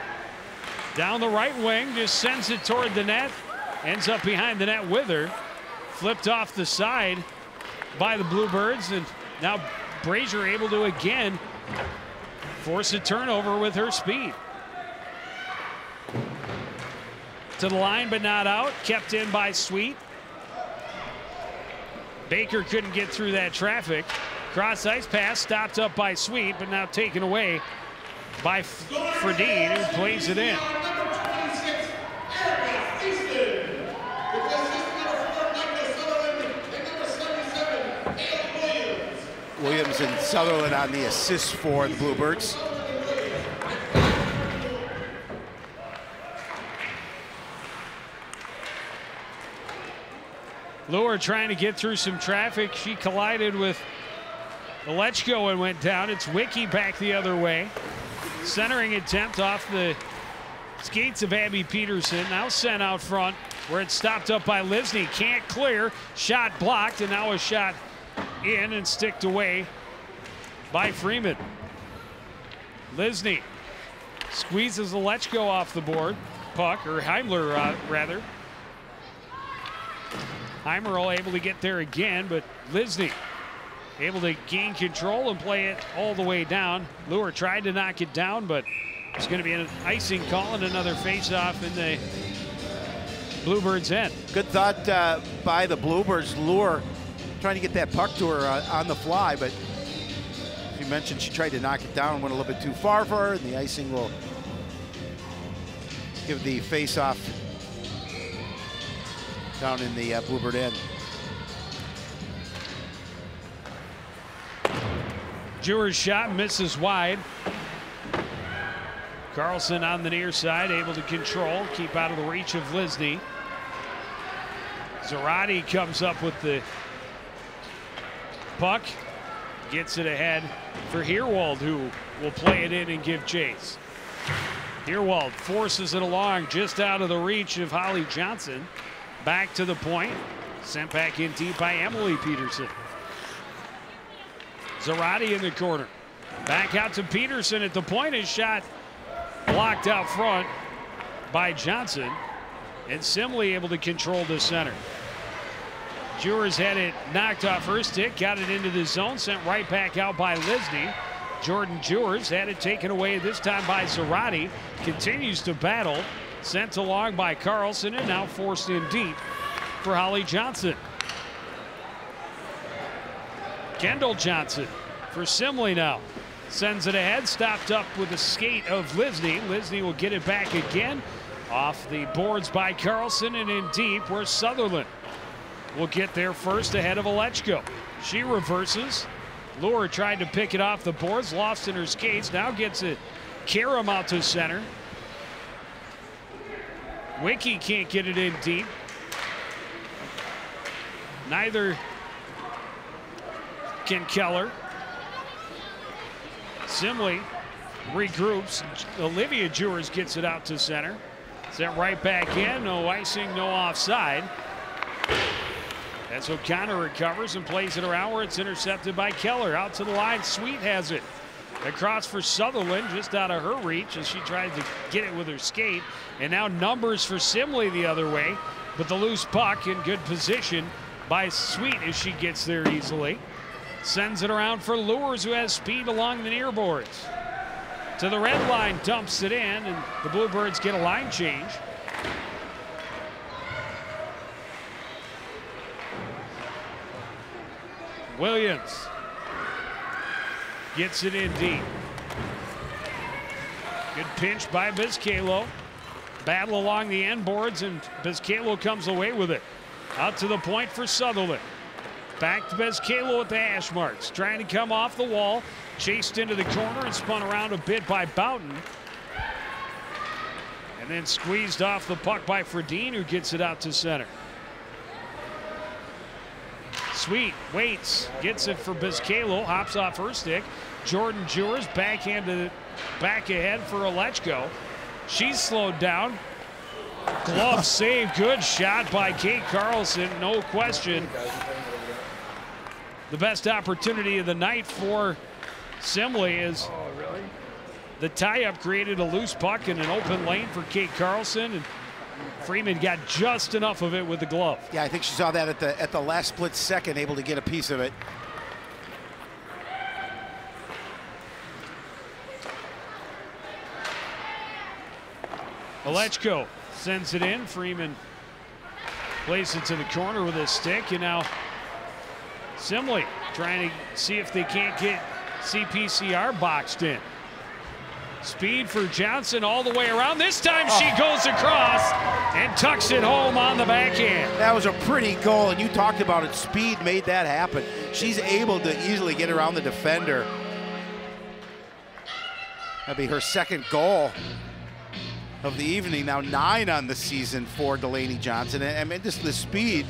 Down the right wing, just sends it toward the net. Ends up behind the net with her. Flipped off the side by the Bluebirds, and Now Brazier able to again force a turnover with her speed. To the line but not out, kept in by Sweet. Baker couldn't get through that traffic. Cross ice pass stopped up by Sweet, but now taken away by Fredine, who plays it in. Williams and Sutherland on the assist for the Bluebirds. Luer trying to get through some traffic. She collided with Alechko and went down. It's Wiki back the other way. Centering attempt off the skates of Abby Peterson. Now sent out front where it's stopped up by Lisney. Can't clear. Shot blocked, and now a shot in and sticked away by Freeman. Lisney squeezes Alechko off the board. Puck, or Heimler rather. Heimerl able to get there again, but Lisney able to gain control and play it all the way down. Luer tried to knock it down, but it's going to be an icing call and another face-off in the Bluebirds' end. Good thought by the Bluebirds. Luer trying to get that puck to her on the fly, but as you mentioned, she tried to knock it down, went a little bit too far for her, and the icing will give the face-off down in the Bluebird end. Jewer's shot misses wide. Carlson on the near side, able to control, keep out of the reach of Lisney. Zarate comes up with the puck, gets it ahead for Herwald, who will play it in and give chase. Herwald forces it along just out of the reach of Holly Johnson. Back to the point, sent back in deep by Emily Peterson. Zarate in the corner. Back out to Peterson at the point. His shot blocked out front by Johnson. And Simley able to control the center. Jewers had it knocked off her stick, got it into the zone, sent right back out by Lisney. Jordan Jewers had it taken away this time by Zarate. Continues to battle. Sent along by Carlson and now forced in deep for Holly Johnson. Kendall Johnson for Simley now. Sends it ahead, stopped up with a skate of Lisney. Lisney will get it back again. Off the boards by Carlson and in deep where Sutherland will get there first ahead of Alechko. She reverses. Luer tried to pick it off the boards, lost in her skates. Now gets it, Karam out to center. Wiki can't get it in deep. Neither can Keller. Simley regroups. Olivia Jewers gets it out to center. Sent right back in. No icing, no offside. As O'Connor recovers and plays it around where it's intercepted by Keller. Out to the line. Sweet has it. Across for Sutherland, just out of her reach as she tried to get it with her skate. And now numbers for Simley the other way. But the loose puck in good position by Sweet as she gets there easily. Sends it around for Lures, who has speed along the near boards. To the red line, dumps it in, and the Bluebirds get a line change. Williams gets it in deep. Good pinch by Bizcalo. Battle along the end boards, and Bizcalo comes away with it. Out to the point for Sutherland. Back to Bizcalo at the hash marks. Trying to come off the wall. Chased into the corner and spun around a bit by Boughton. And then squeezed off the puck by Fredine, who gets it out to center. Sweet waits, gets it for Bizcalo, hops off her stick. Jordan Jewers backhanded back ahead for Alechko. She's slowed down. Glove save, good shot by Kate Carlson, no question. The best opportunity of the night for Simley is the tie-up created a loose puck in an open lane for Kate Carlson, and Freeman got just enough of it with the glove. Yeah, I think she saw that at the last split second, able to get a piece of it. Alechko sends it in. Freeman plays it to the corner with his stick, and now Simley trying to see if they can't get CPCR boxed in. Speed for Johnson all the way around. This time she goes across and tucks it home on the backhand. That was a pretty goal, and you talked about it. Speed made that happen. She's able to easily get around the defender. That'd be her second goal of the evening. Now 9 on the season for Delaney Johnson. And I mean, just the speed,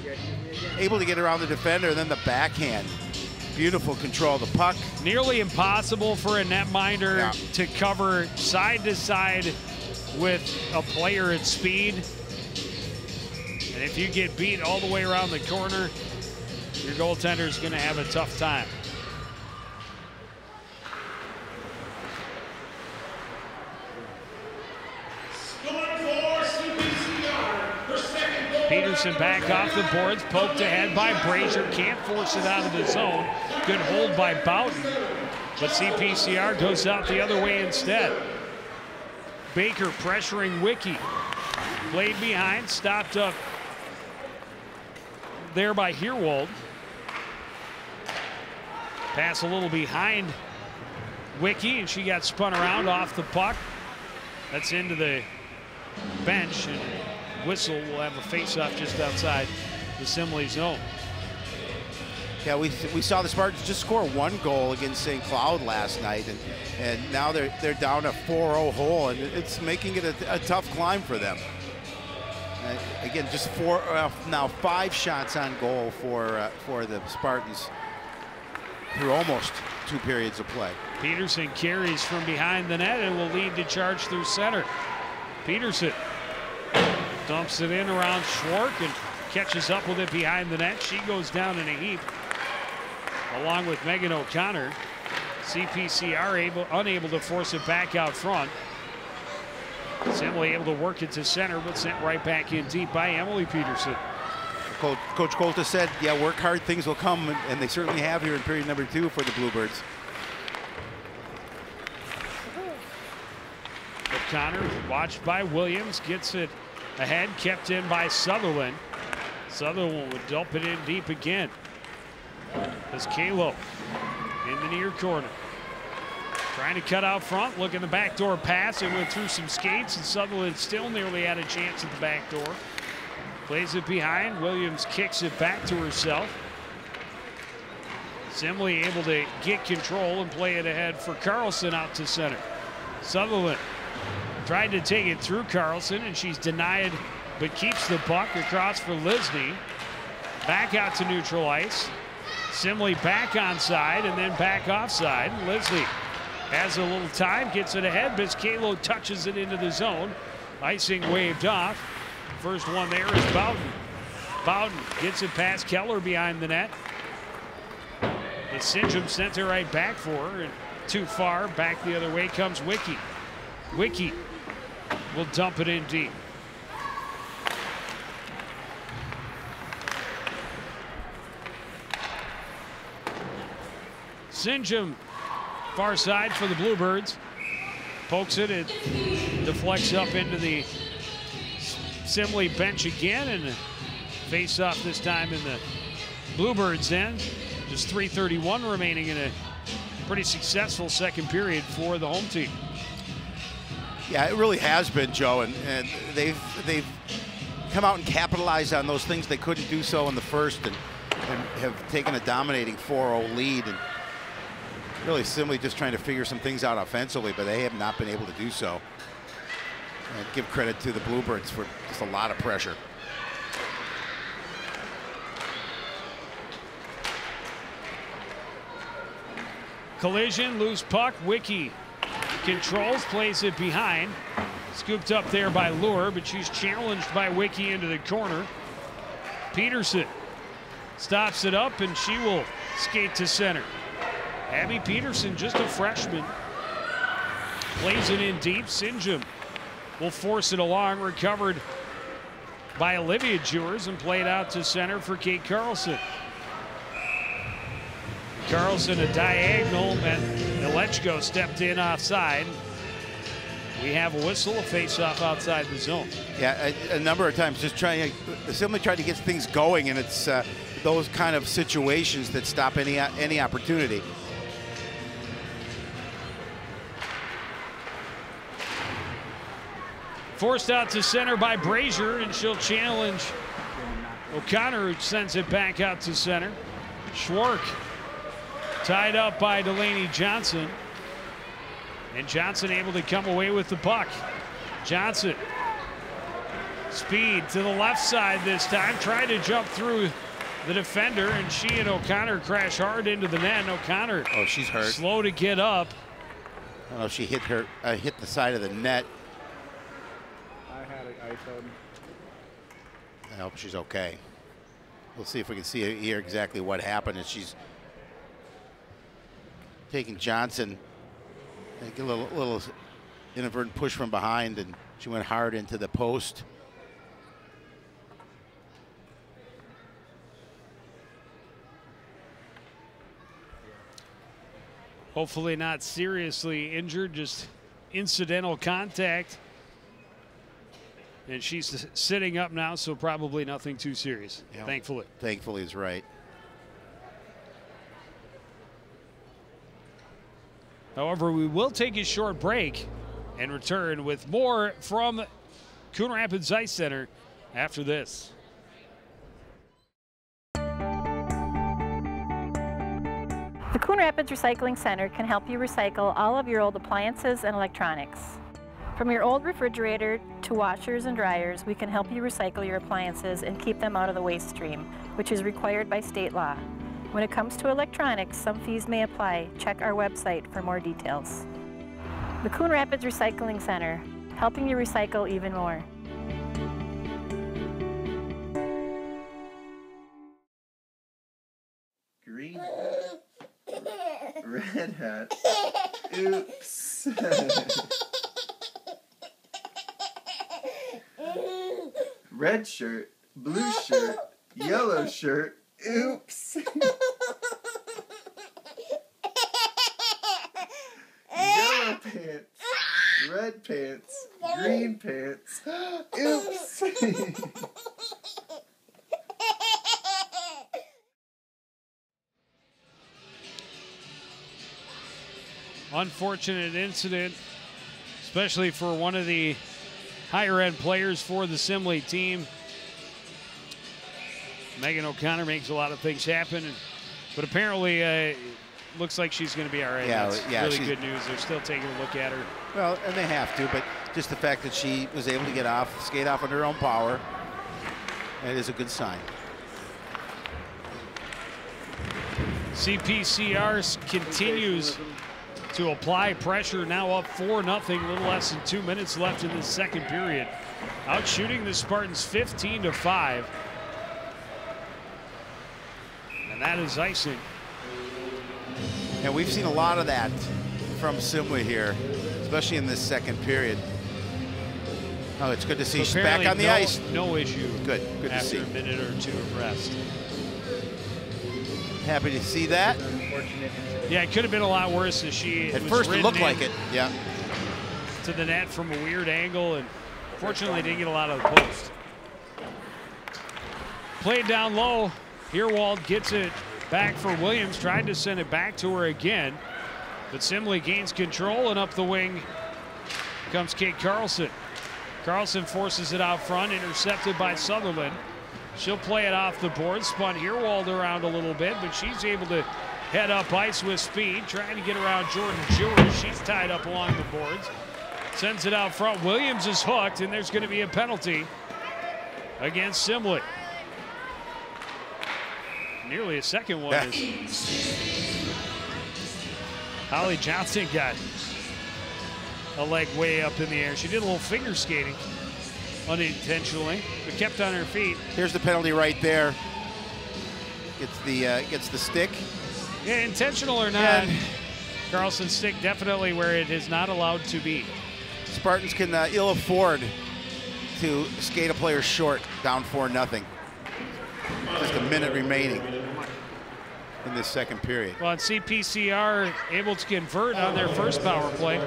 able to get around the defender, and then the backhand. Beautiful control of the puck. Nearly impossible for a netminder to cover side to side with a player at speed. And if you get beat all the way around the corner, your goaltender is going to have a tough time. Peterson back off the boards, poked ahead by Brazier, can't force it out of the zone. Good hold by Boughton, but CPCR goes out the other way instead. Baker pressuring Wiki, played behind, stopped up there by Herwold. Pass a little behind Wiki, and she got spun around off the puck. That's into the bench, and whistle will have a face-off just outside the Simley zone. Yeah, we saw the Spartans just score 1 goal against St. Cloud last night, and now they're down a 4-0 hole, and it's making it a tough climb for them. Again, just now 5 shots on goal for the Spartans through almost 2 periods of play. Peterson carries from behind the net and will lead the charge through center. Peterson dumps it in around Schwark and catches up with it behind the net. She goes down in a heap along with Megan O'Connor. CPCR unable to force it back out front. Simley able to work it to center, but sent right back in deep by Emily Peterson. Coach Colta said, yeah, work hard, things will come, and they certainly have here in period number 2 for the Bluebirds. O'Connor, watched by Williams, gets it ahead, kept in by Sutherland. Sutherland would dump it in deep again. As Kalo in the near corner. Trying to cut out front, looking the backdoor pass. It went through some skates, and Sutherland still nearly had a chance at the back door. Plays it behind. Williams kicks it back to herself. Simley able to get control and play it ahead for Carlson out to center. Sutherland tried to take it through Carlson, and she's denied, but keeps the puck across for Lisney. Back out to neutral ice. Simley back onside and then back offside. Lisney has a little time, gets it ahead. Biscalo touches it into the zone. Icing waved off. First one there is Boughton. Boughton gets it past Keller behind the net. But Sinjum sent it right back for her, and too far. Back the other way comes Wiki. Wiki will dump it in deep. Sinjum, far side for the Bluebirds. Pokes it, it deflects up into the Simley bench again, and face off this time in the Bluebirds end. Just 3:31 remaining in a pretty successful second period for the home team. Yeah, it really has been, Joe, and they've come out and capitalized on those things they couldn't do so in the first, and have taken a dominating 4-0 lead. And really Simley just trying to figure some things out offensively, but they have not been able to do so. And give credit to the Bluebirds for just a lot of pressure. Collision, loose puck. Wiki controls, plays it behind. Scooped up there by Lure, but she's challenged by Wiki into the corner. Peterson stops it up, and she will skate to center. Abby Peterson, just a freshman, plays it in deep. Sinjum will force it along, recovered by Olivia Jewers, and played out to center for Kate Carlson. Carlson a diagonal, and Alechko stepped in offside. We have a whistle, a face-off outside the zone. Yeah, a number of times just Simley tried to get things going, and it's those kind of situations that stop any opportunity. Forced out to center by Brazier, and she'll challenge O'Connor, who sends it back out to center. Schwark tied up by Delaney Johnson. And Johnson able to come away with the puck. Johnson, speed to the left side this time. Tried to jump through the defender, and she and O'Connor crash hard into the net. And O'Connor, oh, she's hurt. Slow to get up. Oh, she hit the side of the net. I hope she's okay. We'll see if we can hear exactly what happened. And she's taking Johnson, a little inadvertent push from behind, and she went hard into the post. Hopefully not seriously injured, just incidental contact. And she's sitting up now, so probably nothing too serious, yeah. Thankfully. Thankfully is right. However, we will take a short break and return with more from Coon Rapids Ice Center after this. The Coon Rapids Recycling Center can help you recycle all of your old appliances and electronics. From your old refrigerator to washers and dryers, we can help you recycle your appliances and keep them out of the waste stream, which is required by state law. When it comes to electronics, some fees may apply. Check our website for more details. The Coon Rapids Recycling Center, helping you recycle even more. Green hat, red hat, oops. Red shirt, blue shirt, yellow shirt, oops. Yellow pants, red pants, green pants, oops. Unfortunate incident, especially for one of the higher end players for the Simley team. Megan O'Connor makes a lot of things happen, but apparently looks like she's going to be all right. Yeah, that's really good news. They're still taking a look at her. Well, and they have to, but just the fact that she was able to skate off on her own power, that is a good sign. CPCR continues to apply pressure, now up 4-0, a little less than 2 minutes left in the second period. Out shooting the Spartans 15-5. And that is icing. And we've seen a lot of that from Simley here, especially in this second period. Oh, it's good to see she's back on the ice. No issue. Good to see. After a minute or two of rest. Happy to see that. Yeah, it could have been a lot worse as she at first it looked like it. Yeah. To the net from a weird angle, and fortunately didn't get a lot of the post. Played down low. Herwald gets it back for Williams, tried to send it back to her again, but Simley gains control, and up the wing comes Kate Carlson. Carlson forces it out front, intercepted by Sutherland. She'll play it off the board, spun Herwald around a little bit, but she's able to head up ice with speed, trying to get around Jordan Jewish. She's tied up along the boards. Sends it out front. Williams is hooked, and there's going to be a penalty against Simley. Nearly a second one. Holly Johnson got a leg way up in the air. She did a little finger skating unintentionally, but kept on her feet. Here's the penalty right there. Gets the stick. Yeah, intentional or not, Carlson's stick definitely where it is not allowed to be. Spartans can ill afford to skate a player short, down 4-0. Just a minute remaining. in this second period. Well, and CPCR able to convert on their first power play.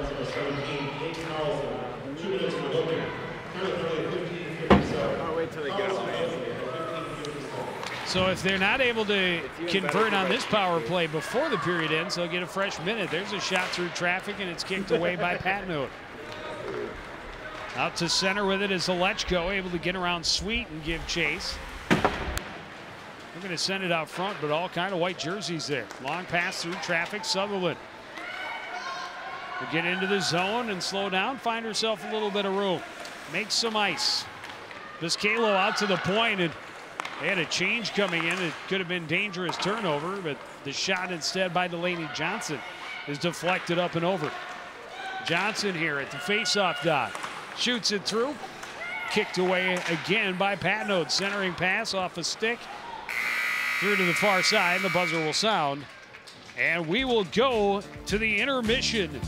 I'll wait till they get away. So if they're not able to convert on this power play before the period ends, they'll get a fresh minute. There's a shot through traffic, and it's kicked away by Patnode. Out to center with it is Alechko, able to get around Sweet and give chase. They're going to send it out front, but all kind of white jerseys there. Long pass through traffic, Sutherland. Will get into the zone and slow down, find herself a little bit of room. Makes some ice. Vizcalo out to the point, and they had a change coming in. It could have been dangerous turnover, but the shot instead by Delaney Johnson is deflected up and over. Johnson here at the faceoff dot. Shoots it through. Kicked away again by Patnode. Centering pass off a stick. Through to the far side. The buzzer will sound. And we will go to the intermission.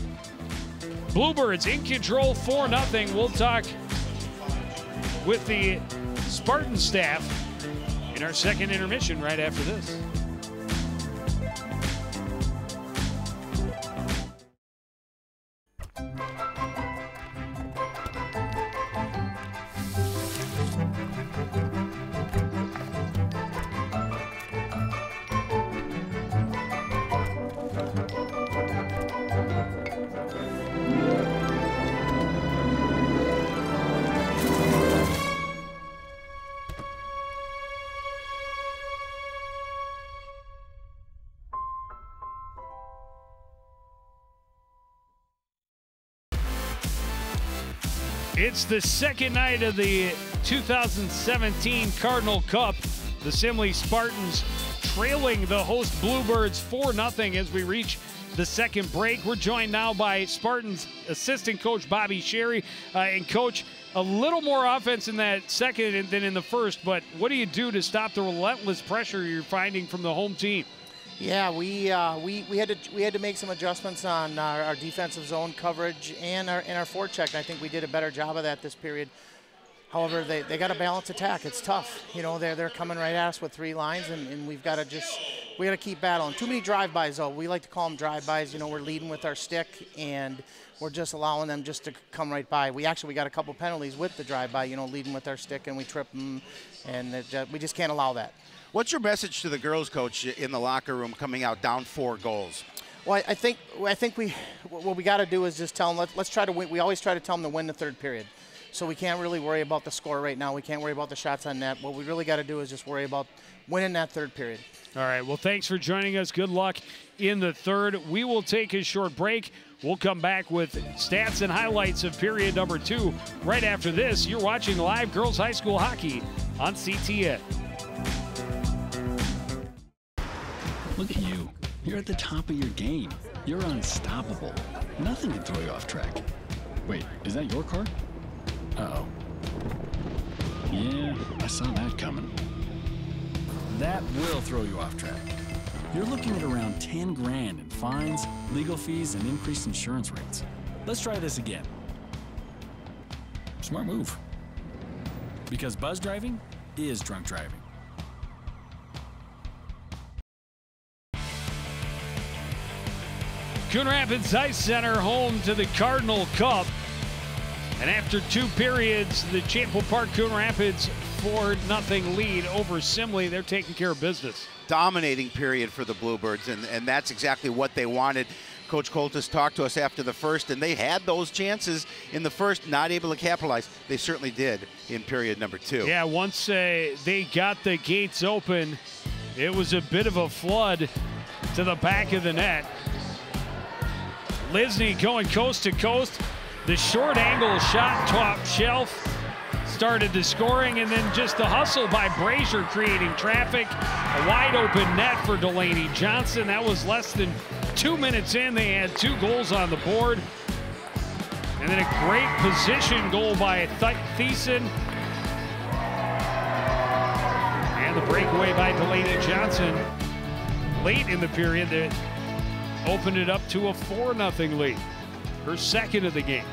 Bluebirds in control 4-0. We'll talk with the Spartan staff in our second intermission right after this. It's the second night of the 2017 Cardinal Cup. The Simley Spartans trailing the host Bluebirds 4-0 as we reach the second break. We're joined now by Spartans assistant coach Bobby Sherry. And coach, a little more offense in that second than in the first, but what do you do to stop the relentless pressure you're finding from the home team? Yeah, we had to make some adjustments on our defensive zone coverage and our forecheck. And I think we did a better job of that this period. However, they got a balanced attack. It's tough. You know, they're coming right at us with three lines, and we've got to keep battling. Too many drive-bys, though. We like to call them drive-bys. You know, we're leading with our stick, and we're just allowing them just to come right by. We got a couple penalties with the drive-by, you know, leading with our stick, and we trip them, and we just can't allow that. What's your message to the girls, coach, in the locker room coming out down 4 goals? Well, I think what we got to do is just tell them, let's try to win. We always try to tell them to win the third period. So we can't really worry about the score right now. We can't worry about the shots on net. What we really got to do is just worry about winning that third period. All right, well, thanks for joining us. Good luck in the third. We will take a short break. We'll come back with stats and highlights of period number 2 right after this. You're watching live girls high school hockey on CTN. Look at you. You're at the top of your game. You're unstoppable. Nothing can throw you off track. Wait, is that your car? Uh-oh. Yeah, I saw that coming. That will throw you off track. You're looking at around 10 grand in fines, legal fees, and increased insurance rates. Let's try this again. Smart move. Because buzz driving is drunk driving. Coon Rapids Ice Center home to the Cardinal Cup. And after 2 periods, the Champlin Park Coon Rapids 4-0 lead over Simley. They're taking care of business. Dominating period for the Bluebirds, and that's exactly what they wanted. Coach Coltis talked to us after the first, and they had those chances in the first, not able to capitalize. They certainly did in period number 2. Yeah, once they got the gates open, it was a bit of a flood to the back of the net. Lisney going coast to coast. The short angle shot top shelf started the scoring, and then just the hustle by Brazier creating traffic. A wide open net for Delaney Johnson. That was less than 2 minutes in. They had 2 goals on the board. And then a great position goal by Thiessen. And the breakaway by Delaney Johnson late in the period that opened it up to a 4-0 lead. Her second of the game.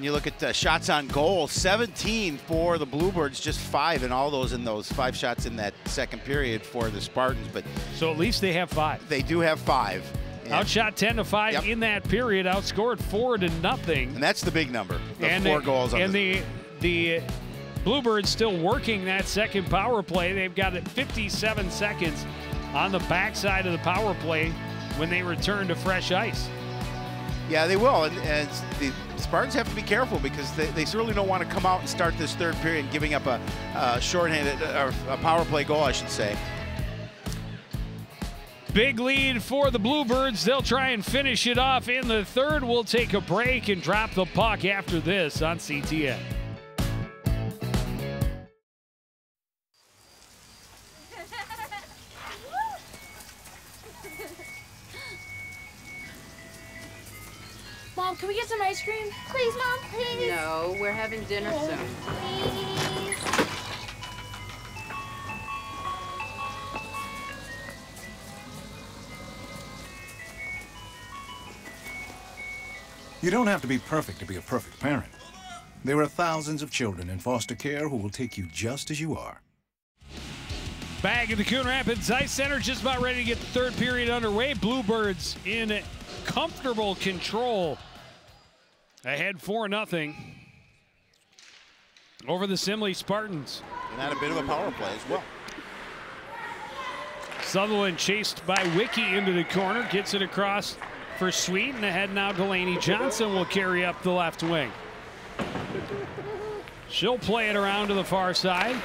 And you look at shots on goal, 17 for the Bluebirds, just 5, and all those in those 5 shots in that second period for the Spartans. But so at least they have 5. They do have 5. Outshot 10-5 in that period, outscored 4-0. And that's the big number, the 4 goals. And the Bluebirds still working that second power play. They've got 57 seconds on the backside of the power play when they return to fresh ice. Yeah, they will, and the Spartans have to be careful because they certainly don't want to come out and start this third period giving up a shorthanded, or a power play goal, I should say. Big lead for the Bluebirds. They'll try and finish it off in the third. We'll take a break and drop the puck after this on CTN. Mom, can we get some ice cream? Please, Mom, please. No, we're having dinner soon. Please. You don't have to be perfect to be a perfect parent. There are thousands of children in foster care who will take you just as you are. Back at the Coon Rapids Ice Center, just about ready to get the third period underway. Bluebirds in comfortable control. Ahead 4-0 over the Simley Spartans. And had a bit of a power play as well. Sutherland chased by Wiki into the corner, gets it across for Sweet, and ahead now Delaney Johnson will carry up the left wing. She'll play it around to the far side.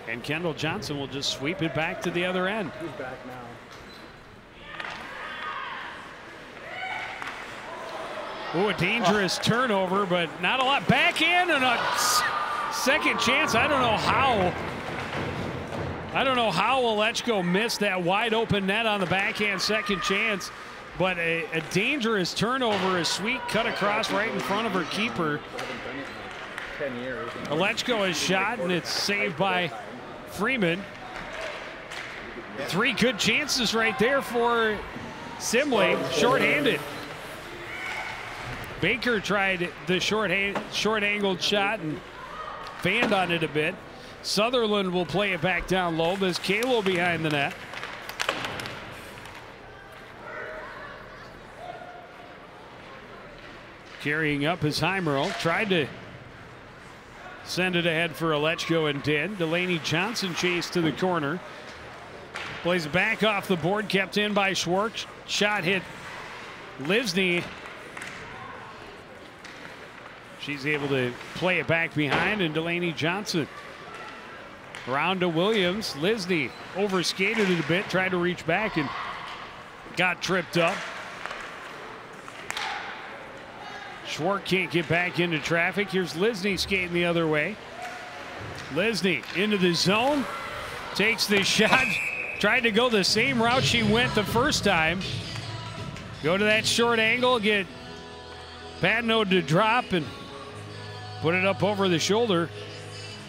And Kendall Johnson will just sweep it back to the other end. He's back now. Oh, a dangerous turnover, but not a lot. Backhand and a second chance. I don't know how Olechko missed that wide open net on the backhand second chance, but a dangerous turnover. A Sweet cut across right in front of her keeper. 10 years. Olechko is shot, and it's saved by Freeman. 3 good chances right there for Simley, shorthanded. Baker tried the short-angled shot and fanned on it a bit. Sutherland will play it back down low. There's Kalo behind the net. Carrying up is Heimerl. Tried to send it ahead for Olechko and did. Delaney Johnson chased to the corner. Plays it back off the board, kept in by Schwartz. Shot hit Lisney. She's able to play it back behind, and Delaney Johnson around to Williams. Lisney overskated it a bit, tried to reach back and got tripped up. Schwartz can't get back into traffic. Here's Lisney skating the other way. Lisney into the zone, takes the shot, tried to go the same route she went the first time. Go to that short angle, get Patno to drop and put it up over the shoulder.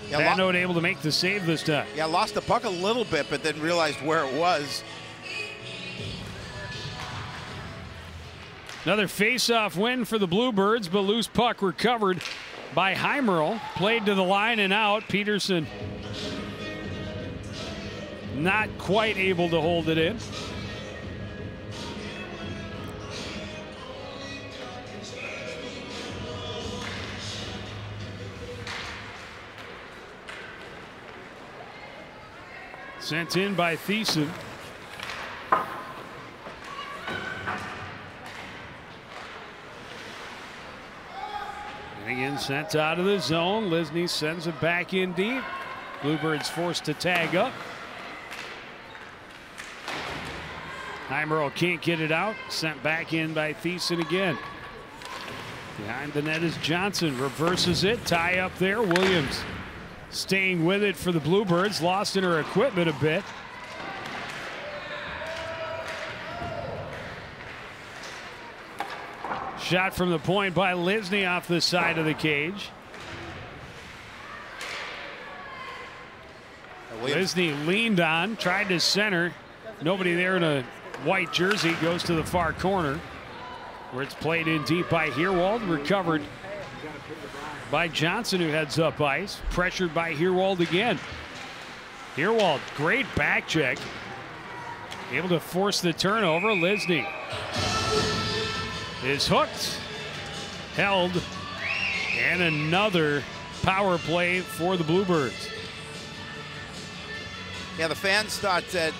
Yeah, Patno able to make the save this time. Yeah, lost the puck a little bit, but then realized where it was. Another face-off win for the Bluebirds, but loose puck recovered by Heimerl. Played to the line and out. Peterson not quite able to hold it in. Sent in by Thiessen. And again sent out of the zone. Lisney sends it back in deep. Bluebirds forced to tag up. Heimerl can't get it out. Sent back in by Thiessen again. Behind the net is Johnson. Reverses it. Tie up there. Williams staying with it for the Bluebirds. Lost in her equipment a bit. Shot from the point by Lisney off the side of the cage. Lisney leaned on, tried to center. Nobody there in a white jersey, goes to the far corner. where it's played in deep by Herwold, recovered by Johnson, who heads up ice, pressured by Herwold again. Herwold, great back check, able to force the turnover. Lisney is hooked, held, and another power play for the Bluebirds. Yeah, the fans thought that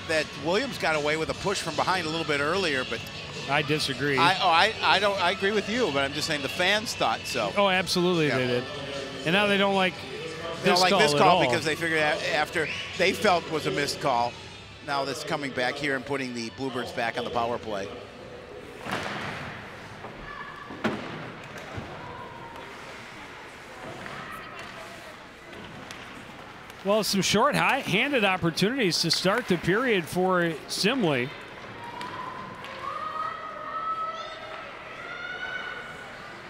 Williams got away with a push from behind a little bit earlier, but I disagree. I agree with you, but I'm just saying the fans thought so. Oh, absolutely, yeah. They did. And now they don't like this call because they figured after they felt was a missed call. Now that's coming back here and putting the Bluebirds back on the power play. Well, some short-handed opportunities to start the period for Simley.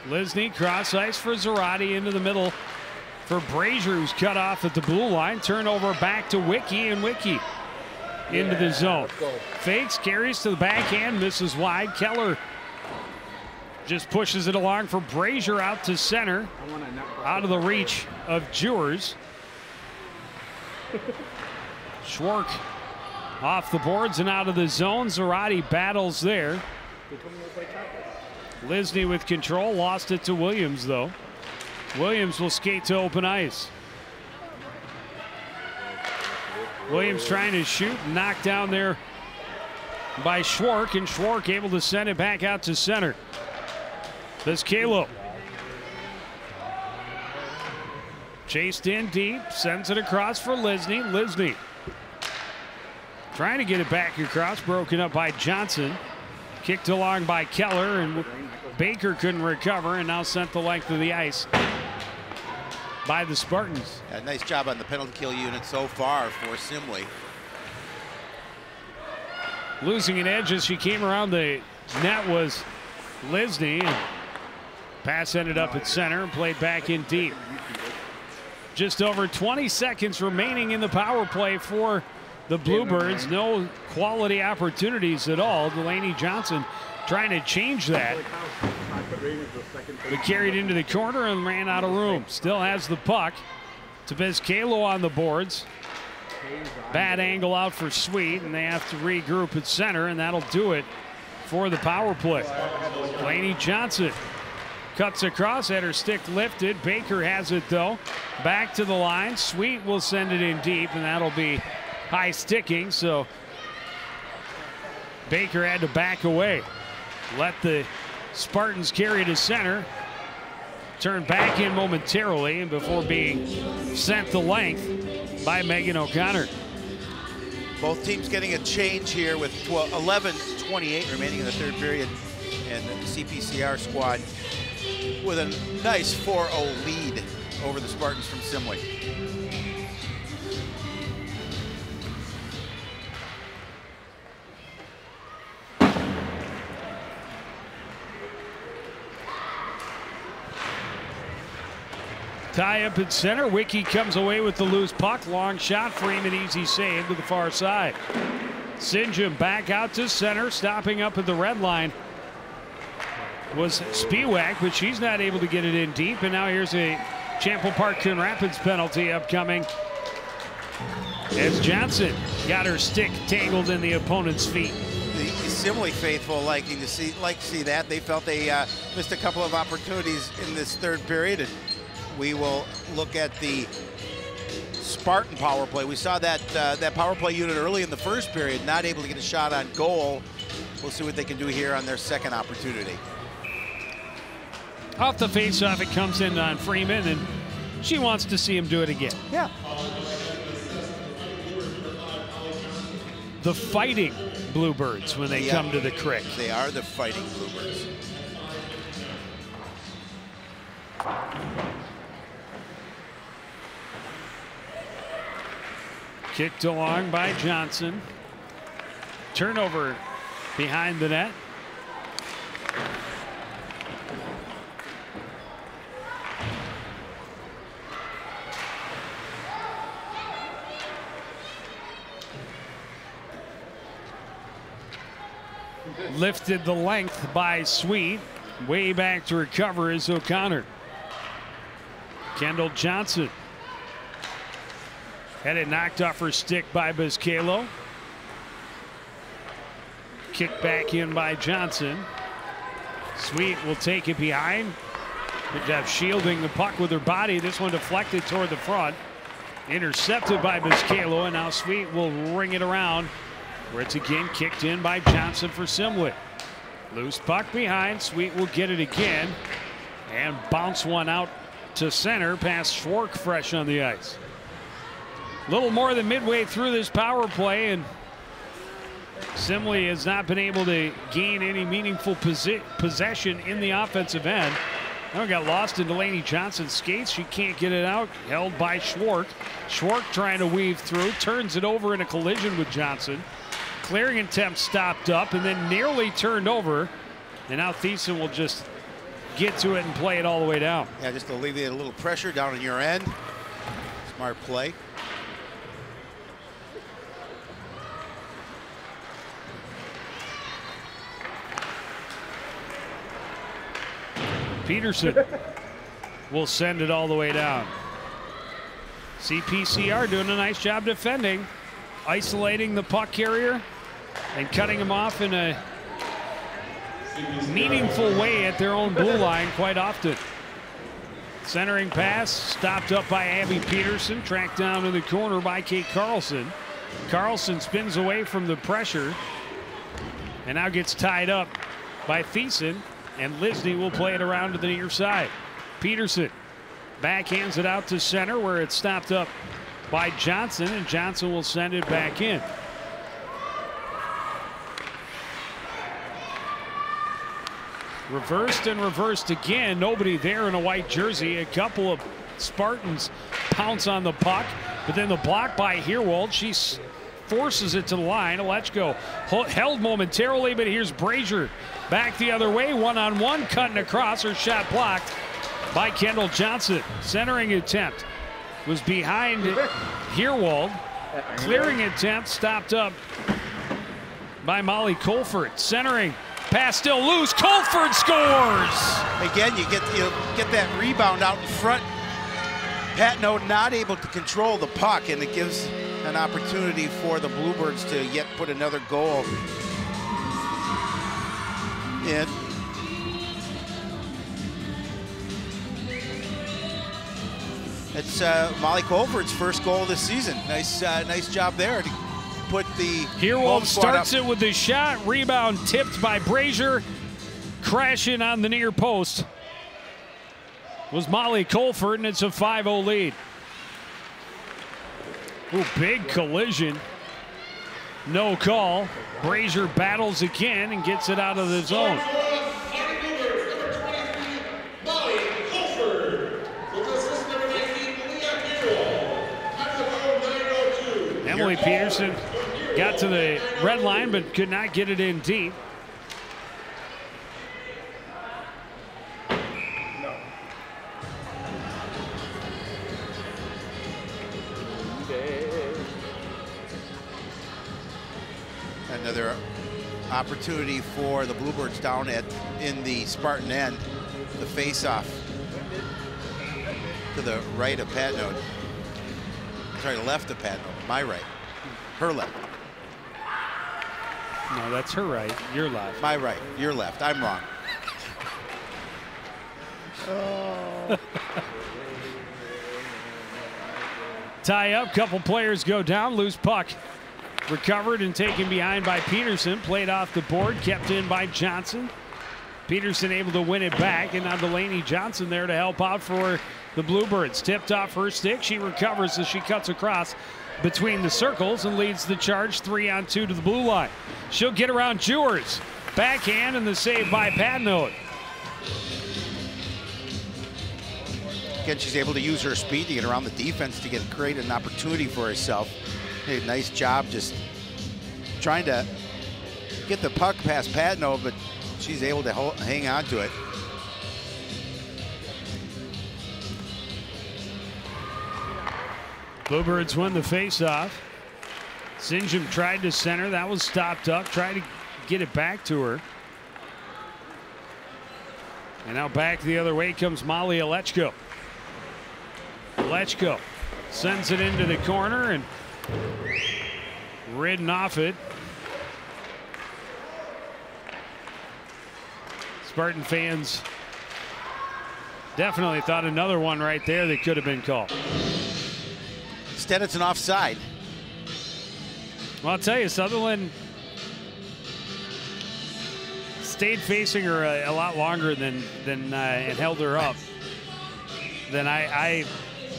Lisney cross ice for Zarate into the middle for Brazier, who's cut off at the blue line. Turnover back to Wiki, and Wiki into the zone. Fakes, carries to the backhand, misses wide. Keller just pushes it along for Brazier out to center, out of the reach of Jewers. Schwark off the boards and out of the zone. Zarate battles there. Lisney with control, lost it to Williams though. Williams will skate to open ice. Williams trying to shoot, knocked down there by Schwark, and Schwark able to send it back out to center. Vizcaino chased in deep, sends it across for Lisney. Lisney trying to get it back across, broken up by Johnson. Kicked along by Keller, and Baker couldn't recover, and now sent the length of the ice by the Spartans. Yeah, nice job on the penalty kill unit so far for Simley. Losing an edge as she came around the net was Lisney. Pass ended up at center and played back in deep. Just over 20 seconds remaining in the power play for the Bluebirds. No quality opportunities at all. Delaney Johnson trying to change that, but carried into the corner and ran out of room. Still has the puck to Vizcaino on the boards. Bad angle out for Sweet, and they have to regroup at center, and that'll do it for the power play. Delaney Johnson cuts across, had her stick lifted. Baker has it though. Back to the line. Sweet will send it in deep, and that'll be high sticking, so Baker had to back away. Let the Spartans carry to center. Turn back in momentarily, and before being sent the length by Megan O'Connor. Both teams getting a change here with 11:28 remaining in the third period, and the CPCR squad with a nice 4-0 lead over the Spartans from Simley. Tie up at center. Wiki comes away with the loose puck. Long shot. Freeman easy save to the far side. Sinjum back out to center. Stopping up at the red line was Spiewak, but she's not able to get it in deep. And now here's a Champlin Park Coon Rapids penalty upcoming, as Johnson got her stick tangled in the opponent's feet. The Simley faithful like to see that. They felt they missed a couple of opportunities in this third period. And we will look at the Spartan power play. We saw that that power play unit early in the first period, not able to get a shot on goal. We'll see what they can do here on their second opportunity. Off the faceoff, it comes in on Freeman, and she wants to see him do it again. Yeah. The fighting Bluebirds when they come to the creek. They are the fighting Bluebirds. Kicked along by Johnson. Turnover behind the net. Lifted the length by Sweet. Way back to recover is O'Connor. Kendall Johnson. Had it knocked off her stick by Biscalo. Kicked back in by Johnson. Sweet will take it behind. Good job shielding the puck with her body. This one deflected toward the front. Intercepted by Biscalo, and now Sweet will ring it around, where it's again kicked in by Johnson for Simley. Loose puck behind. Sweet will get it again and bounce one out to center past Schwark, fresh on the ice. Little more than midway through this power play, and Simley has not been able to gain any meaningful possession in the offensive end. Now got lost in Delaney Johnson's skates. She can't get it out. Held by Schwark. Schwark trying to weave through. Turns it over in a collision with Johnson. Clearing attempt stopped up and then nearly turned over. And now Thiessen will just get to it and play it all the way down. Yeah, just to alleviate a little pressure down on your end. Smart play. Peterson will send it all the way down. CPCR doing a nice job defending, isolating the puck carrier and cutting him off in a meaningful way at their own blue line quite often. Centering pass stopped up by Abby Peterson, tracked down in the corner by Kate Carlson. Carlson spins away from the pressure and now gets tied up by Thiessen. And Lisney will play it around to the near side. Peterson backhands it out to center, where it's stopped up by Johnson, and Johnson will send it back in. Reversed and reversed again. Nobody there in a white jersey. A couple of Spartans pounce on the puck, but then the block by Herwold. She forces it to the line. Alechko held momentarily, but here's Brazier back the other way, one-on-one, cutting across. Her shot blocked by Kendall Johnson. Centering attempt was behind Herwold. Clearing attempt stopped up by Molly Colford. Centering pass still loose. Colford scores. Again, you get that rebound out in front. Patno not able to control the puck, and it gives an opportunity for the Bluebirds to yet put another goal in. It's Molly Colford's first goal of the season. Nice job there to put the Herwold starts it with the shot. Rebound tipped by Brazier. Crashing on the near post was Molly Colford, and it's a 5-0 lead. Ooh, big collision. No call. Brazier battles again and gets it out of the zone. Emily Peterson got to the red line but could not get it in deep. Another opportunity for the Bluebirds down in the Spartan end. The face-off to the right of Patno. Sorry, left of Patno. My right. Her left. No, that's her right. Your left. My right. Your left. I'm wrong. Oh. Tie up. Couple players go down. Loose puck. Recovered and taken behind by Peterson. Played off the board. Kept in by Johnson. Peterson able to win it back. And now Delaney Johnson there to help out for the Bluebirds. Tipped off her stick. She recovers as she cuts across between the circles and leads the charge 3-on-2 to the blue line. She'll get around Jewers. Backhand and the save by Patno. Again, she's able to use her speed to get around the defense to create an opportunity for herself. Hey, nice job just trying to get the puck past Patno, but she's able to hang on to it. Bluebirds win the faceoff. Sinjum tried to center. That was stopped up. Tried to get it back to her. And now back the other way comes Molly Alechko. Alechko sends it into the corner and ridden off it. Spartan fans definitely thought another one right there that could have been called. Instead, it's an offside. Well, I'll tell you, Sutherland stayed facing her a lot longer than and held her up. Then I've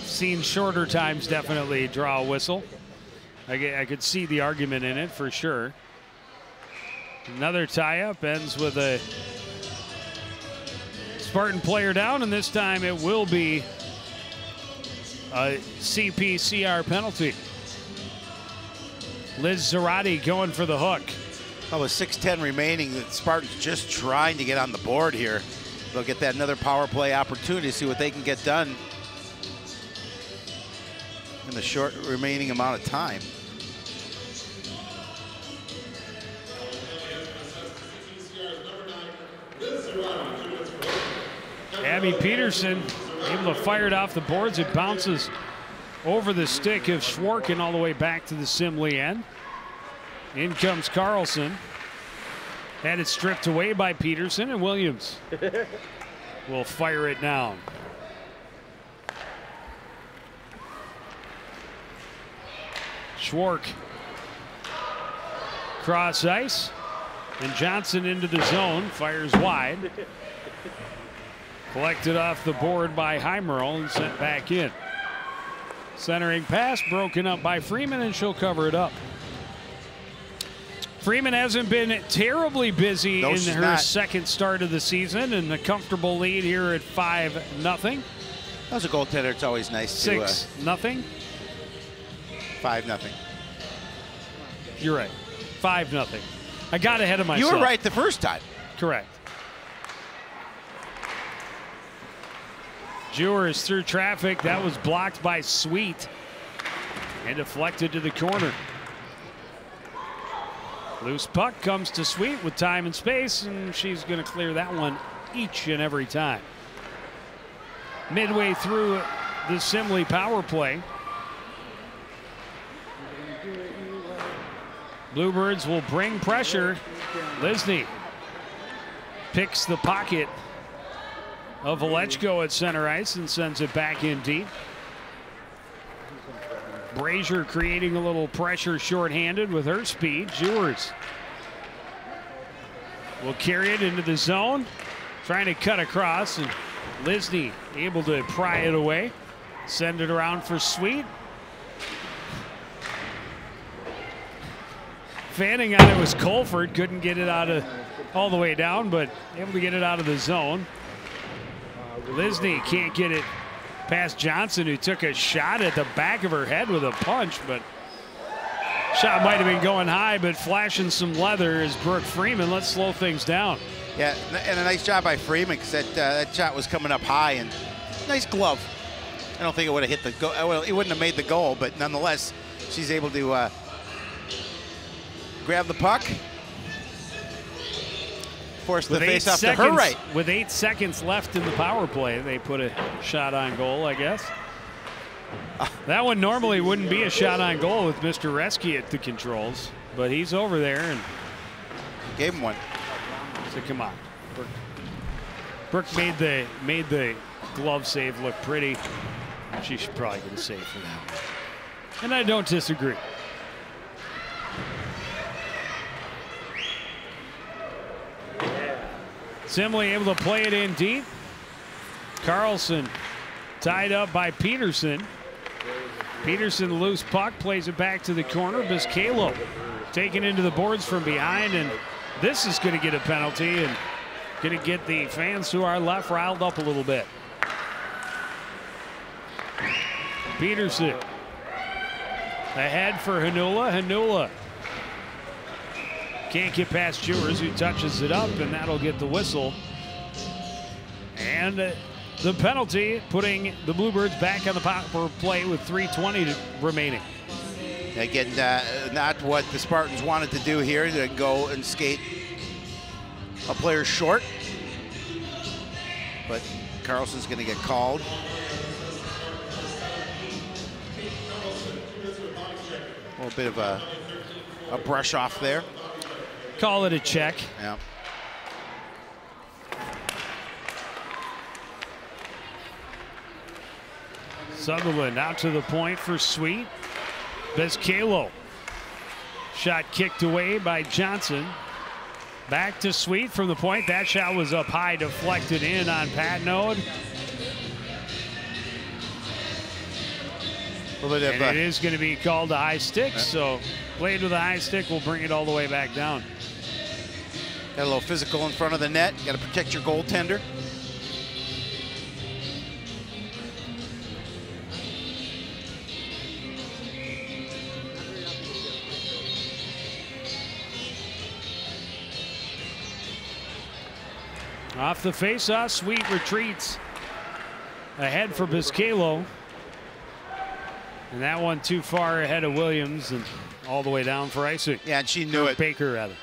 seen shorter times definitely draw a whistle. I could see the argument in it for sure. Another tie-up ends with a Spartan player down, and this time it will be a CPCR penalty. Liz Zarate going for the hook. Well, with 6:10 remaining, the Spartans just trying to get on the board here. They'll get that another power play opportunity to see what they can get done in the short remaining amount of time. Abby Peterson able to fire it off the boards. It bounces over the stick of Schwarken all the way back to the Simley end. In comes Carlson. Had it stripped away by Peterson, and Williams will fire it down. Schwark cross ice, and Johnson into the zone, fires wide. Collected off the board by Heimerl and sent back in. Centering pass broken up by Freeman, and she'll cover it up. Freeman hasn't been terribly busy in her second start of the season, and a comfortable lead here at 5-0. As a goaltender, it's always nice to 6-0. 5-0. You're right. 5-0. I got ahead of myself. You were right the first time. Correct. Jewers through traffic. That was blocked by Sweet and deflected to the corner. Loose puck comes to Sweet with time and space, and she's going to clear that one each and every time. Midway through the Simley power play, Bluebirds will bring pressure. Lisney picks the pocket of Alechko at center ice and sends it back in deep. Brazier creating a little pressure shorthanded with her speed. Jewers will carry it into the zone, trying to cut across, and Lisney able to pry it away. Send it around for Sweet. Fanning on it was Colford, couldn't get it out of all the way down, but able to get it out of the zone. Lisney can't get it past Johnson, who took a shot at the back of her head with a punch, but shot might have been going high, but flashing some leather is Brooke Freeman. Let's slow things down. Yeah, and a nice job by Freeman, because that shot was coming up high, and nice glove. I don't think it would have hit the goal. Well, it wouldn't have made the goal, but nonetheless, she's able to grab the puck, force the face off to her right. With 8 seconds left in the power play, they put a shot on goal, I guess. That one normally wouldn't be a shot on goal with Mr. Reski at the controls, but he's over there and gave him one. So come on. Brooke made the glove save look pretty. She should probably get a save for that one. And I don't disagree. Simley able to play it in deep. Carlson tied up by Peterson. Peterson loose puck, plays it back to the corner. Biscalo taken into the boards from behind, and this is going to get a penalty and going to get the fans to our left riled up a little bit. Peterson ahead for Hanula. Hanula can't get past Jewers, who touches it up, and that'll get the whistle. And the penalty, putting the Bluebirds back on the power play with 3:20 remaining. Again, not what the Spartans wanted to do here, to go and skate a player short. but Carlson's going to get called. A little bit of a brush off there. Call it a check. Yeah. Sutherland out to the point for Sweet. Bezcalo. Shot kicked away by Johnson. Back to Sweet from the point. That shot was up high, deflected in on Patnode. And it is going to be called a high stick, so played with a high stick will bring it all the way back down. Got a little physical in front of the net. Got to protect your goaltender. Off the face-off, Sweet retreats ahead for Bezcalo. And that one too far ahead of Williams and all the way down for icing. Yeah, and she knew it. Baker, rather.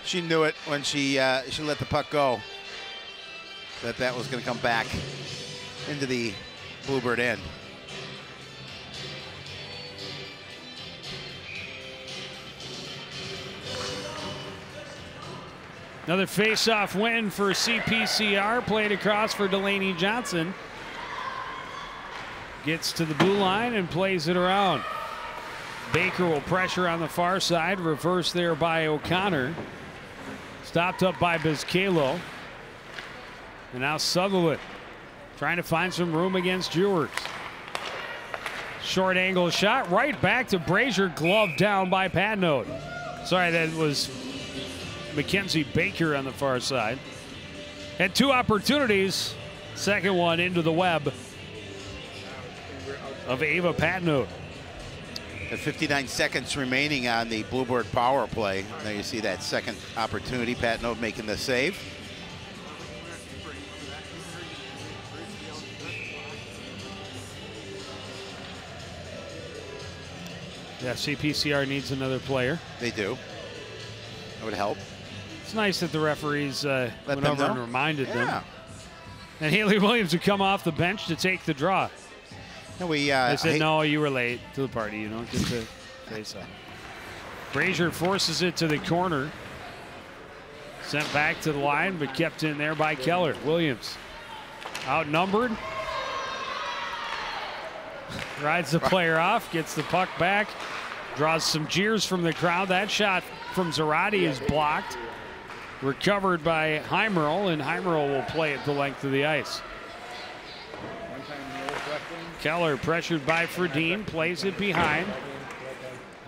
She knew it when she let the puck go, that was going to come back into the Bluebird end. Another face-off win for CPCR, played across for Delaney Johnson. Gets to the blue line and plays it around. Baker will pressure on the far side, reversed there by O'Connor. Stopped up by Bezcalo. And now Sutherland trying to find some room against Jewers. Short angle shot right back to Brazier, gloved down by Patnode. Sorry, that was Mackenzie Baker on the far side. Had two opportunities. Second one into the web of Ava Patnode. At 59 seconds remaining on the Bluebird power play. There you see that second opportunity. Patnode making the save. Yeah, CPCR needs another player. They do. That would help. It's nice that the referees went them over know. and reminded them. And Haley Williams would come off the bench to take the draw. And we, they said, no, you were late to the party. You don't get to face off. Brazier forces it to the corner. Sent back to the line, but kept in there by Keller. Williams outnumbered. Rides the player off, gets the puck back. Draws some jeers from the crowd. That shot from Zarate is blocked. Recovered by Heimerl, and Heimerl will play it the length of the ice. Keller pressured by Fredin, plays it behind,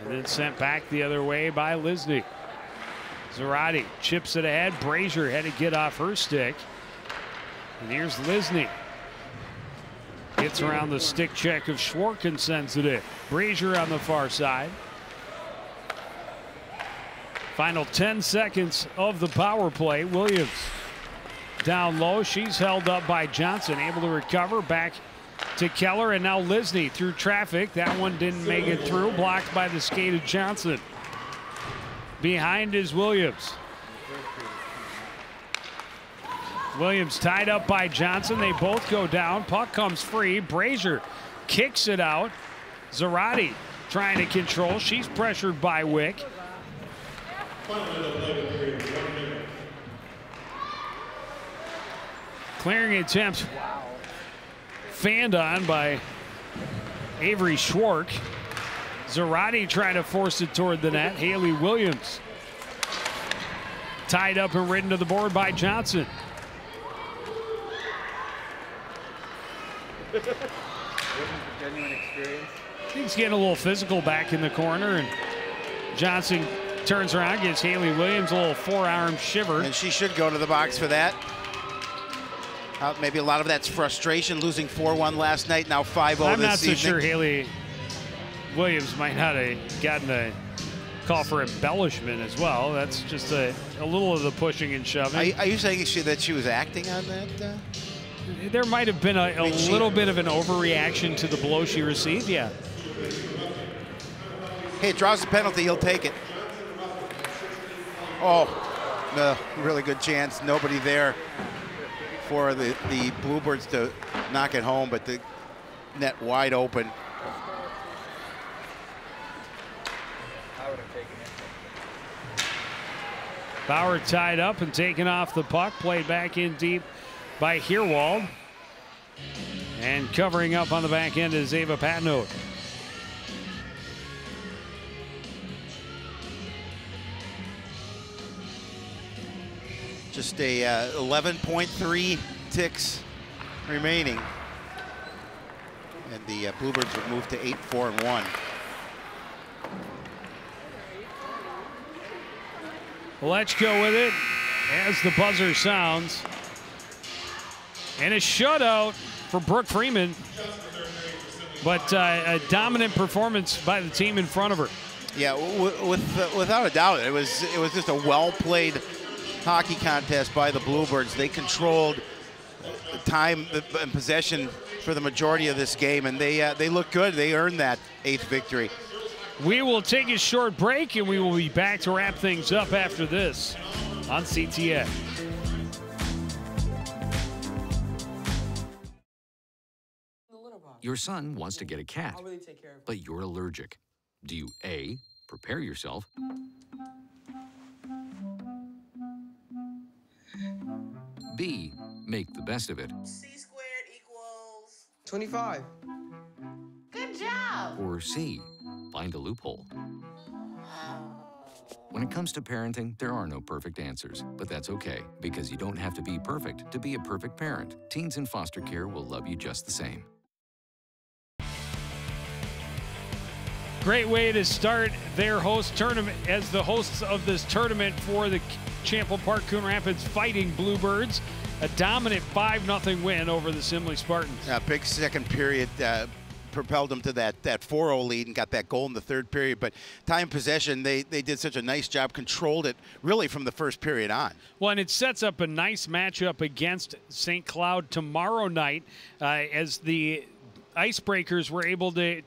and then sent back the other way by Lisney. Zarate chips it ahead. Brazier had to get off her stick. And here's Lisney. Gets around the stick check of Schwark and sends it in. Brazier on the far side. Final 10 seconds of the power play. Williams down low. She's held up by Johnson, able to recover back to Keller, and now Lisney through traffic. That one didn't make it through, blocked by the skate of Johnson. Behind is Williams. Williams tied up by Johnson. They both go down. Puck comes free. Brazier kicks it out. Zarate trying to control. She's pressured by Wick. Clearing attempt fanned on by Avery Schwark. Zarate trying to force it toward the net. Haley Williams tied up and ridden to the board by Johnson. Genuine experience. He's getting a little physical back in the corner, and Johnson turns around, gives Haley Williams a little forearm shiver. And she should go to the box for that. Maybe a lot of that's frustration, losing 4-1 last night, now 5-0 this evening. I'm not so sure Haley Williams might not have gotten a call for embellishment as well. That's just a little of the pushing and shoving. Are you saying that she was acting on that? There might have been a little bit of an overreaction to the blow she received, yeah. Hey, it draws the penalty, he'll take it. Oh, really good chance, nobody there. for the Bluebirds to knock it home, but the net wide open. Bauer tied up and taken off the puck, played back in deep by Herwald. And covering up on the back end is Ava Patnote. Just a 11.3 ticks remaining. And the Bluebirds would move to 8-4-1. Let's go with it as the buzzer sounds. And a shutout for Brooke Freeman, but a dominant performance by the team in front of her. Yeah, without a doubt, it was just a well-played hockey contest by the Bluebirds. They controlled time and possession for the majority of this game, and they look good. They earned that 8th victory. We will take a short break, and we will be back to wrap things up after this on CTN. Your son wants to get a cat, but you're allergic. Do you A, prepare yourself, B, make the best of it, C squared equals 25. Good job. Or C, find a loophole? When it comes to parenting, there are no perfect answers, but that's okay, because you don't have to be perfect to be a perfect parent. Teens in foster care will love you just the same. Great way to start their host tournament as the hosts of this tournament for the Champlin Park Coon Rapids Fighting Bluebirds. A dominant 5-0 win over the Simley Spartans. Big second period propelled them to that 4-0 lead and got that goal in the third period. But time possession, they did such a nice job, controlled it really from the first period on. Well, and it sets up a nice matchup against St. Cloud tomorrow night as the Icebreakers were able to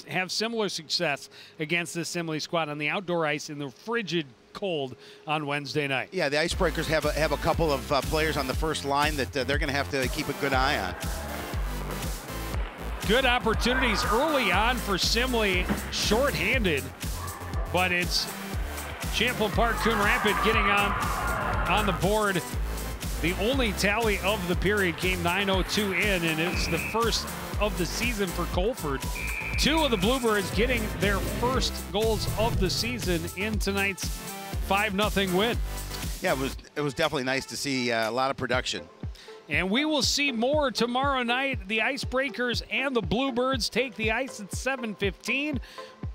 have similar success against the Simley squad on the outdoor ice in the frigid cold on Wednesday night. Yeah, the Icebreakers have a couple of players on the first line that they're going to have to keep a good eye on. Good opportunities early on for Simley, shorthanded, but it's Champlin Park Coon Rapid getting on the board. The only tally of the period came 9:02 in, and it's the first of the season for Colford. Two of the Bluebirds getting their first goals of the season in tonight's 5-0 win. Yeah, it was definitely nice to see a lot of production. And we will see more tomorrow night. The Icebreakers and the Bluebirds take the ice at 7:15.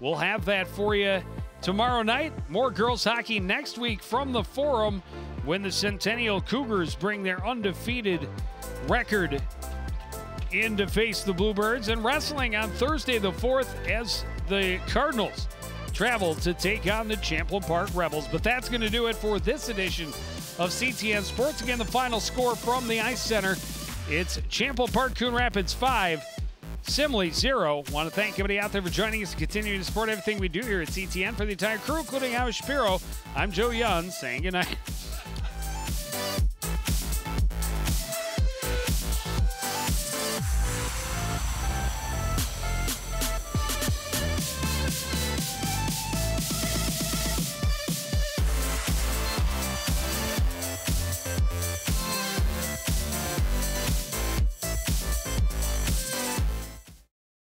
We'll have that for you tomorrow night. More girls hockey next week from the Forum when the Centennial Cougars bring their undefeated record in to face the Bluebirds, and wrestling on Thursday the 4th as the Cardinals travel to take on the Champlin Park Rebels. But that's going to do it for this edition of CTN Sports. Again, the final score from the Ice Center, it's Champlin Park Coon Rapids 5, Simley 0. Want to thank everybody out there for joining us and continuing to support everything we do here at CTN. For the entire crew, including Ava Shapiro, I'm Joe Young saying goodnight.